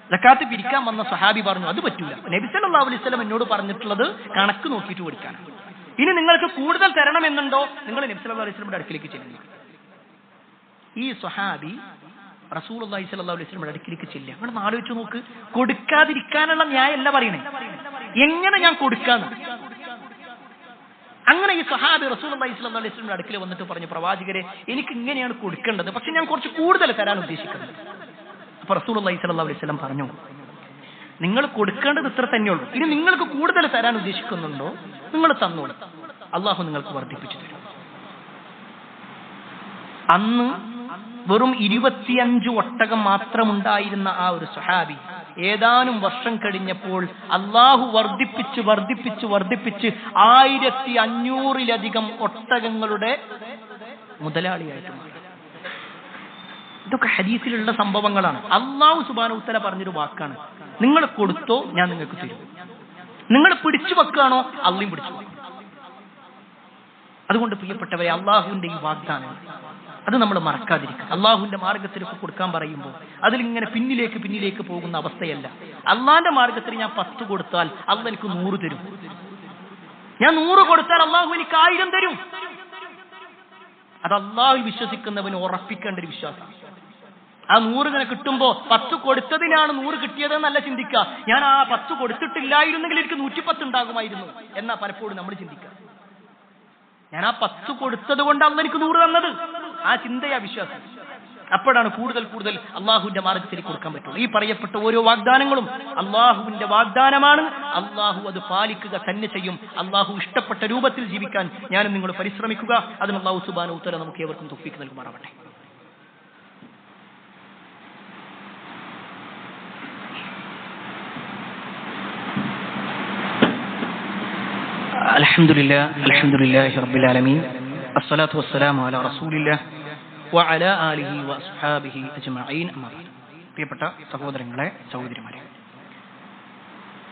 സക്കാത്ത് പിരിക്കാൻ വന്ന സ്വഹാബി പറഞ്ഞു അത് പറ്റൂല, നബി സല്ലല്ലാഹു അലൈഹി വസല്ലം എന്നോട് പറഞ്ഞിട്ടുള്ളത് കണക്ക് നോക്കിയിട്ട് കൊടുക്കാനാണ്. ഇനി നിങ്ങൾക്ക് കൂടുതൽ തരണമെന്നുണ്ടോ നിങ്ങൾ നബി സല്ലല്ലാഹു അലൈഹി വസല്ലമയുടെ അടുക്കിലേക്ക് ചെല്ലുക. ഈ സ്വഹാബി റസൂലുള്ളാഹി സ്വല്ലല്ലാഹു അലൈഹി വസല്ലമയുടെ അടുക്കിലേക്ക് ചെല്ലുക. നിങ്ങൾ ആലോചിച്ച് നോക്ക്, കൊടുക്കാതിരിക്കാനുള്ള ന്യായമല്ല പറയണേ, എങ്ങനെ ഞാൻ കൊടുക്കാന്ന്. അങ്ങനെ ഈ സ്വഹാബി റസൂലുള്ളാഹി സ്വല്ലല്ലാഹു അലൈഹി വസല്ലമയുടെ അടുക്കൽ വന്നിട്ട് പറഞ്ഞു, പ്രവാചകരെ എനിക്ക് ഇങ്ങനെയാണ് കൊടുക്കേണ്ടത്, പക്ഷെ ഞാൻ കുറച്ച് കൂടുതൽ തരാൻ ഉദ്ദേശിക്കുന്നത്. അപ്പൊ റസൂലുള്ളാഹി സ്വല്ലല്ലാഹു അലൈഹി വസല്ലം പറഞ്ഞു, നിങ്ങൾ കൊടുക്കേണ്ടത് ഇത്ര തന്നെയുള്ളൂ, ഇനി നിങ്ങൾക്ക് കൂടുതൽ തരാൻ ഉദ്ദേശിക്കുന്നുണ്ടോ നിങ്ങൾ തന്നോളൂ, അള്ളാഹു നിങ്ങൾക്ക് വർദ്ധിപ്പിച്ചു തരും. അന്ന് വെറും 25 ഒട്ടകം മാത്രമുണ്ടായിരുന്ന ആ ഒരു സ്വഹാബി ഏതാനും വർഷം കഴിഞ്ഞപ്പോൾ അള്ളാഹു വർദ്ധിപ്പിച്ച് 1500-ലധികം ഒട്ടകങ്ങളുടെ മുതലാളിയായിട്ട് മാറി. ഇതൊക്കെ ഹദീസിലുള്ള സംഭവങ്ങളാണ്. അള്ളാഹു സുബ്ഹാനഹു വ തആല പറഞ്ഞൊരു വാക്കാണ്, നിങ്ങൾ കൊടുത്തോ ഞാൻ നിങ്ങൾക്ക് തരും, നിങ്ങൾ പിടിച്ചു വെക്കാണോ അള്ളയും പിടിച്ചു വെക്കും. അതുകൊണ്ട് പ്രിയപ്പെട്ടവരെ, അള്ളാഹുവിന്റെ ഈ വാഗ്ദാനം അത് നമ്മൾ മറക്കാതിരിക്കുക. അള്ളാഹുവിന്റെ മാർഗത്തിലേക്ക് കൊടുക്കാൻ പറയുമ്പോൾ അതിലിങ്ങനെ പിന്നിലേക്ക് പോകുന്ന അവസ്ഥയല്ല. അള്ളാന്റെ മാർഗത്തിൽ ഞാൻ 10 കൊടുത്താൽ അള്ളാഹ് എനിക്ക് 100 തരും, ഞാൻ 100 കൊടുത്താൽ അള്ളാഹു എനിക്ക് 1000 തരും. അത് അള്ളാഹു വിശ്വസിക്കുന്നവന് ഉറപ്പിക്കേണ്ട ഒരു വിശ്വാസം. ആ 100 ഇങ്ങനെ കിട്ടുമ്പോ 10 കൊടുത്തതിനാണ് 100 കിട്ടിയതെന്നല്ല ചിന്തിക്കുക, ഞാൻ ആ 10 കൊടുത്തിട്ടില്ലായിരുന്നെങ്കിൽ എനിക്ക് 110 ഉണ്ടാകുമായിരുന്നു എന്നാ പലപ്പോഴും നമ്മൾ ചിന്തിക്കുക. ഞാൻ ആ 10 കൊടുത്തത് കൊണ്ട് അള്ളാഹ് എനിക്ക് 100 തന്നത്, ആ ചിന്തയാ വിശ്വാസം. അപ്പോഴാണ് കൂടുതൽ അള്ളാഹുവിന്റെ മാർഗത്തിൽ കൊടുക്കാൻ പറ്റുള്ളൂ. ഈ പറയപ്പെട്ട ഓരോ വാഗ്ദാനങ്ങളും അള്ളാഹുവിന്റെ വാഗ്ദാനമാണ്. അള്ളാഹു അത് പാലിക്കുക തന്നെ ചെയ്യും. അള്ളാഹു ഇഷ്ടപ്പെട്ട രൂപത്തിൽ ജീവിക്കാൻ ഞാനും നിങ്ങൾ പരിശ്രമിക്കുക. അതിന് അള്ളാഹു സുബ്ഹാനഹു വ തആല നമുക്ക് ഏവർക്കും തൗഫീഖ് നൽകുമാറാവട്ടെ. അൽഹംദുലില്ലാഹി റബ്ബിൽ ആലമീൻ, അസ്സലാത്തു വസ്സലാമു അലാ റസൂലില്ലാഹ് വഅലാ ആലിഹി വഅസ്ഹാബിഹി അജ്മഈൻ. അമ്മാ ബഅദ്. പ്രിയപ്പെട്ട സഹോദരങ്ങളെ, സഹോദരിമാരെ,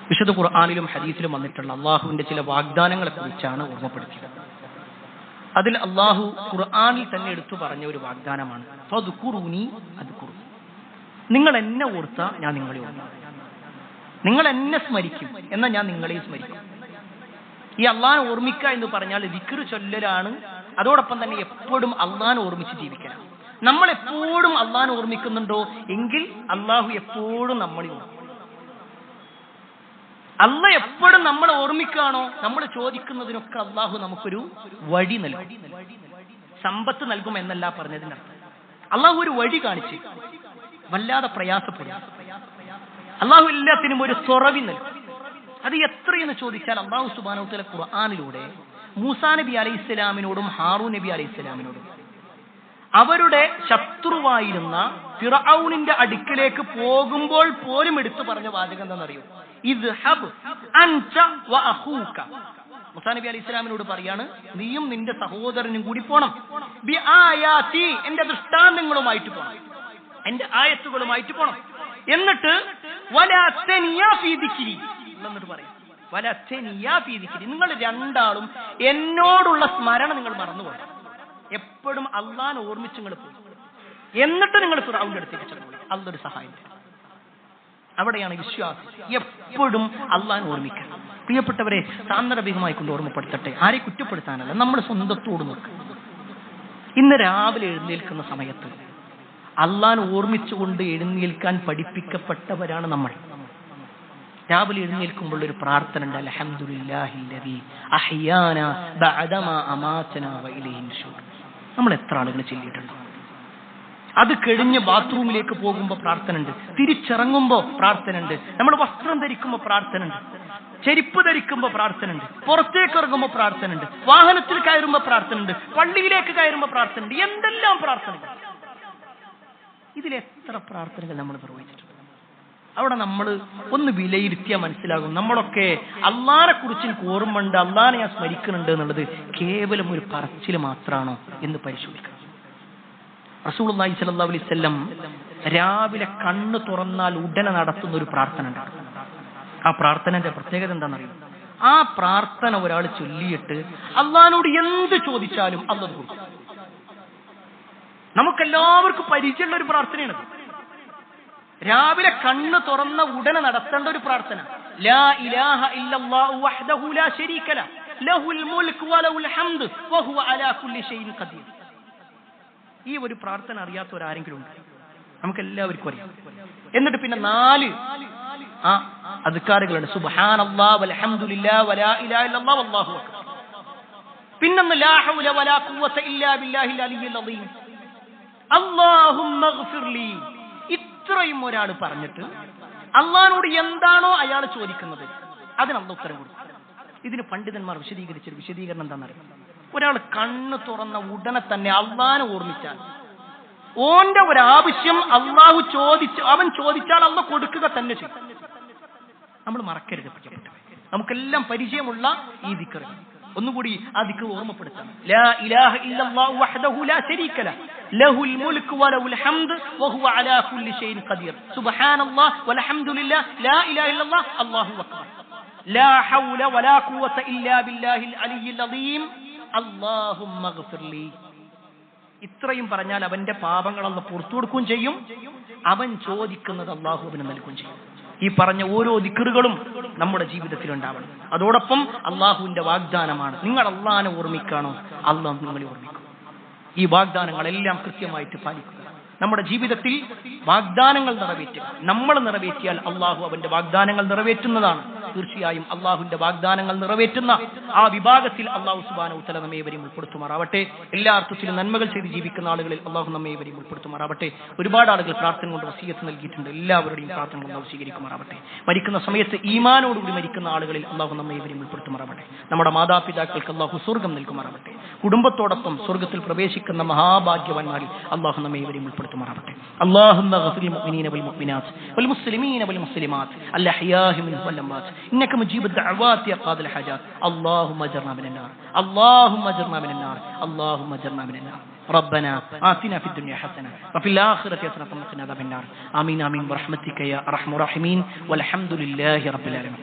വിശുദ്ധ ഖുർആനിലും ഹദീസിലും വന്നിട്ടുള്ള അള്ളാഹുവിന്റെ ചില വാഗ്ദാനങ്ങളെ കുറിച്ചാണ് ഓർമ്മപ്പെടുത്തിയത്. അതിൽ അള്ളാഹു ഖുർആനിൽ തന്നെ എടുത്തു പറഞ്ഞ ഒരു വാഗ്ദാനമാണ് ഫദ്കുറൂനി അദ്കുറു. നിങ്ങൾ എന്നെ ഓർത്താ ഞാൻ നിങ്ങളെ ഓർക്കും, നിങ്ങൾ എന്നെ സ്മരിക്കും എന്നാൽ ഞാൻ നിങ്ങളെ സ്മരിക്കും. ഈ അള്ളാഹനെ ഓർമ്മിക്കുക എന്ന് പറഞ്ഞാൽ ദിക്ർ ചൊല്ലലാണ്, അതോടൊപ്പം തന്നെ എപ്പോഴും അള്ളാഹനെ ഓർമ്മിച്ച് ജീവിക്കണം. നമ്മൾ എപ്പോഴും അള്ളാഹനെ ഓർമ്മിക്കുന്നുണ്ടോ എങ്കിൽ അള്ളാഹു എപ്പോഴും നമ്മളിൽ ഓർക്കും. അള്ളാഹ് എപ്പോഴും നമ്മളെ ഓർമ്മിക്കുകയാണോ, നമ്മൾ ചോദിക്കുന്നതിനൊക്കെ അള്ളാഹു നമുക്കൊരു വഴി നൽകും. സമ്പത്ത് നൽകും എന്നല്ല പറഞ്ഞതിനർത്ഥം. അള്ളാഹു ഒരു വഴി കാണിച്ച് വല്ലാതെ പ്രയാസപ്പെടും. അള്ളാഹു എല്ലാത്തിനും ഒരു തുറവി നൽകും. അത് എത്രയെന്ന് ചോദിച്ചാൽ അല്ലാഹു സുബ്ഹാനഹു വ തആല ഖുർആനിലൂടെ മൂസാ നബി അലൈഹിസ്സലാമിനോടും ഹാറൂൻ നബി അലൈഹിസ്സലാമിനോടും അവരുടെ ശത്രുവായിരുന്ന ഫിർഔനിന്റെ അടുക്കിലേക്ക് പോകുമ്പോൾ പോലും എടുത്തു പറഞ്ഞ വാചകം എന്താണെന്നറിയോ? ഇദ്ഹബ് അൻത വ അഖൂക. മൂസാ നബി അലൈഹിസ്സലാമിനോട് പറയാണ്, നീയും നിന്റെ സഹോദരനും കൂടി പോണം. ബി ആയാതി, എന്റെ ദൃഷ്ടാന്തങ്ങളുമായിട്ട് പോണം, എന്റെ ആയത്തുകളുമായിട്ട് പോണം. എന്നിട്ട് വലാ തനിയാ ഫീ ദിക്രി, എന്നിട്ട് പറയും വലാ തനിയാ ഫീ ദിക്രി, നിങ്ങൾ രണ്ടാളും എന്നോടുള്ള സ്മരണ നിങ്ങൾ മറന്നുപോയി. എപ്പോഴും അള്ളാഹനെ ഓർമ്മിച്ച് നിങ്ങൾ പോയി. എന്നിട്ട് നിങ്ങൾ ഫിർഔന്റെ അടുത്തേക്ക് ചെല്ലുമ്പോൾ അള്ളാഹ് ഒരു സഹായം തരും. അവിടെയാണ് വിശ്വാസം. എപ്പോഴും അള്ളാഹനെ ഓർമ്മിക്കണം. പ്രിയപ്പെട്ടവരെ, സാന്ദർഭികമായി കൊണ്ട് ഓർമ്മപ്പെടുത്തട്ടെ, ആരെ കുറ്റപ്പെടുത്താനല്ല, നമ്മൾ സ്വന്തത്തോട് നോക്കുക. ഇന്ന് രാവിലെ എഴുന്നേൽക്കുന്ന സമയത്ത് അള്ളാഹനെ ഓർമ്മിച്ചുകൊണ്ട് എഴുന്നേൽക്കാൻ പഠിപ്പിക്കപ്പെട്ടവരാണ് നമ്മൾ. രാവിലെ എഴുന്നേൽക്കുമ്പോൾ ഒരു പ്രാർത്ഥന ഉണ്ട്, അൽഹംദുലില്ലാഹില്ലദീ അഹ്യാനാ ബഅദമാ അമാതനാ വഇലൈഹി നുശൂർ. നമ്മൾ എത്ര ആളുകൾ ചൊല്ലിയിട്ടുണ്ട്? അത് കഴിഞ്ഞ് ബാത്റൂമിലേക്ക് പോകുമ്പോൾ പ്രാർത്ഥന ഉണ്ട്, തിരിച്ചിറങ്ങുമ്പോൾ പ്രാർത്ഥന ഉണ്ട്, നമ്മൾ വസ്ത്രം ധരിക്കുമ്പോൾ പ്രാർത്ഥന ഉണ്ട്, ചെരുപ്പ് ധരിക്കുമ്പോൾ പ്രാർത്ഥന ഉണ്ട്, പുറത്തേക്ക് ഇറങ്ങുമ്പോൾ പ്രാർത്ഥന ഉണ്ട്, വാഹനത്തിൽ കയറുമ്പോൾ പ്രാർത്ഥന ഉണ്ട്, പള്ളിയിലേക്ക് കയറുമ്പോൾ പ്രാർത്ഥന ഉണ്ട്, എന്തെല്ലാം പ്രാർത്ഥനകൾ. ഇതിലെത്ര പ്രാർത്ഥനകൾ നമ്മൾ നിർവഹിച്ചിട്ടുണ്ട്. അവിടെ നമ്മൾ ഒന്ന് വിലയിരുത്തിയാൽ മനസ്സിലാകും നമ്മളൊക്കെ അള്ളാനെ കുറിച്ച് എനിക്ക് ഓർമ്മയുണ്ട്, അള്ളാനെ ഞാൻ സ്മരിക്കുന്നുണ്ട് എന്നുള്ളത് കേവലം ഒരു പറച്ചിൽ മാത്രമാണോ എന്ന് പരിശോധിക്കണം. റസൂലുള്ളാഹി സ്വല്ലല്ലാഹു അലൈഹി വസല്ലം രാവിലെ കണ്ണ് തുറന്നാൽ ഉടനെ നടത്തുന്ന ഒരു പ്രാർത്ഥന ഉണ്ട്. ആ പ്രാർത്ഥനന്റെ പ്രത്യേകത എന്താണെന്നറിയും? ആ പ്രാർത്ഥന ഒരാൾ ചൊല്ലിയിട്ട് അള്ളാനോട് എന്ത് ചോദിച്ചാലും അള്ളാഹ് കൊടുക്കും. നമുക്കെല്ലാവർക്കും പരിചയമുള്ള ഒരു പ്രാർത്ഥനയാണ്. രാവിലെ കണ്ണ് തുറന്ന ഉടനെ നടത്തേണ്ട ഒരു പ്രാർത്ഥന, ലാ ഇലാഹ ഇല്ലല്ലാഹു വഹ്ദഹു ലാ ശരീക ലഹു ലഹുൽ മുൽകു വലഹുൽ ഹംദു വഹുവ അലാ കുല്ലി ഷൈഇൻ ഖദീർ. ഈ ഒരു പ്രാർത്ഥന അറിയാത്തവരാരെങ്കിലും ഉണ്ട്? നമുക്ക് എല്ലാവർക്കും അറിയാം. എന്നിട്ട് പിന്നെ 4 അദ്കാറുകളുണ്ട്. സുബ്ഹാനല്ലാഹ് വൽഹംദുലില്ലാഹ് വലാ ഇലാഹ ഇല്ലല്ലാഹ് വല്ലാഹു അക്ബർ. പിന്നെ ലാ ഹൗല വലാ ഖുവത ഇല്ലാ ബില്ലാഹിൽ അലിയ്യിൽ അദീം അല്ലാഹുമ്മ ഗ്ഫിർലി. ഇത്രയും ഒരാൾ പറഞ്ഞിട്ട് അള്ളാഹുവോട് എന്താണോ അയാൾ ചോദിക്കുന്നത് അതിന് അള്ളാഹു ഉത്തരം കൊടുക്കും. ഇതിന് പണ്ഡിതന്മാർ വിശദീകരിച്ചൊരു വിശദീകരണം എന്താണെന്നറിയാം? ഒരാൾ കണ്ണ് തുറന്ന ഉടനെ തന്നെ അള്ളാഹനെ ഓർമ്മിച്ചാൽ ഓന്റെ ഒരാവശ്യം അവൻ ചോദിച്ചാൽ അള്ളാഹു കൊടുക്കുക തന്നെ ചെയ്യും. നമ്മൾ മറക്കരുത് പ്രിയപ്പെട്ടവരെ. നമുക്കെല്ലാം പരിചയമുള്ള ഈ ദിക്ർ ഒന്നുകൂടി ആ ദിക്ർ ഓർമ്മപ്പെടുത്താം. ലാ ഇലാഹ ഇല്ലല്ലാഹു വഹ്ദഹു ലാ ശരീക ലഹു ലഹുൽ മുൽകു വലഹുൽ ഹംദു വഹുവ അലാ കുല്ലി ഷൈഇൻ ഖദീർ സുബ്ഹാനല്ലാഹ് വൽഹംദുലില്ലാഹ് ലാ ഇലാഹ ഇല്ലല്ലാഹ് അല്ലാഹു അക്ബർ ലാ ഹൗല വലാ ഖുവത ഇല്ലാ ബില്ലാഹിൽ അലിയ്യിൽ അദീം അല്ലാഹുമ്മ ഗ്ഫിർലി. ഇത്രയും പറഞ്ഞാൽ അവന്റെ പാപങ്ങൾ അല്ലാഹു പുറത്തു കൊടുക്കുകയും ചെയ്യും, അവൻ ചോദിക്കുന്നത് അല്ലാഹു അവന് നൽകുകയും ചെയ്യും. ഈ പറഞ്ഞ ഓരോ ദിക്റുകളും നമ്മുടെ ജീവിതത്തിൽ ഉണ്ടാവണം. അതോടൊപ്പം അള്ളാഹുവിന്റെ വാഗ്ദാനമാണ്, നിങ്ങൾ അള്ളാഹനെ ഓർമ്മിക്കാണോ അള്ളാഹു നിങ്ങളെ ഓർമ്മിക്കും. ഈ വാഗ്ദാനങ്ങളെല്ലാം കൃത്യമായിട്ട് പാലിക്കുക. നമ്മുടെ ജീവിതത്തിൽ വാഗ്ദാനങ്ങൾ നിറവേറ്റുക. നമ്മൾ നിറവേറ്റിയാൽ അള്ളാഹു അവന്റെ വാഗ്ദാനങ്ങൾ നിറവേറ്റുന്നതാണ്. തീർച്ചയായും അള്ളാഹുവിന്റെ വാഗ്ദാനങ്ങൾ നിറവേറ്റുന്ന ആ വിഭാഗത്തിൽ അള്ളാഹു സുബ്ഹാനഹു വ തആല നമ്മേവരെയും ഉൾപ്പെടുത്തുമാറാവട്ടെ. എല്ലാ അർത്ഥത്തിലും നന്മകൾ ചെയ്ത് ജീവിക്കുന്ന ആളുകളിൽ അള്ളാഹു നമ്മേവരെയും ഉൾപ്പെടുത്തുമാറാവട്ടെ. ഒരുപാട് ആളുകൾ പ്രാർത്ഥന കൊണ്ട് വസിയത്ത് നൽകിയിട്ടുണ്ട്. എല്ലാവരുടെയും പ്രാർത്ഥന അള്ളാഹു സ്വീകരിക്കുമാറാവട്ടെ. മരിക്കുന്ന സമയത്ത് ഈമാനോടുകൂടി മരിക്കുന്ന ആളുകളിൽ അള്ളാഹു നമ്മേവരെയും ഉൾപ്പെടുത്തുമാറാവട്ടെ. നമ്മുടെ മാതാപിതാക്കൾക്ക് അള്ളാഹു സ്വർഗ്ഗം നൽകുമാറാവട്ടെ. കുടുംബത്തോടൊപ്പം സ്വർഗ്ഗത്തിൽ പ്രവേശിക്കുന്ന മഹാഭാഗ്യവാന്മാരിൽ അള്ളാഹു നമ്മേവരെയും ഉൾപ്പെടുത്തുമാറാവട്ടെ. اللهم اغفر للمؤمنين والمؤمنات والمسلمين والمسلمات الأحياء منهم والأموات إنك مجيب الدعوات يا قاضي الحاجات. اللهم اجرنا من النار، اللهم اجرنا من النار، اللهم اجرنا من النار. ربنا آتنا في الدنيا حسنة وفي الآخرة حسنة وقنا عذاب النار. آمين آمين برحمتك يا أرحم الراحمين والحمد لله رب العالمين.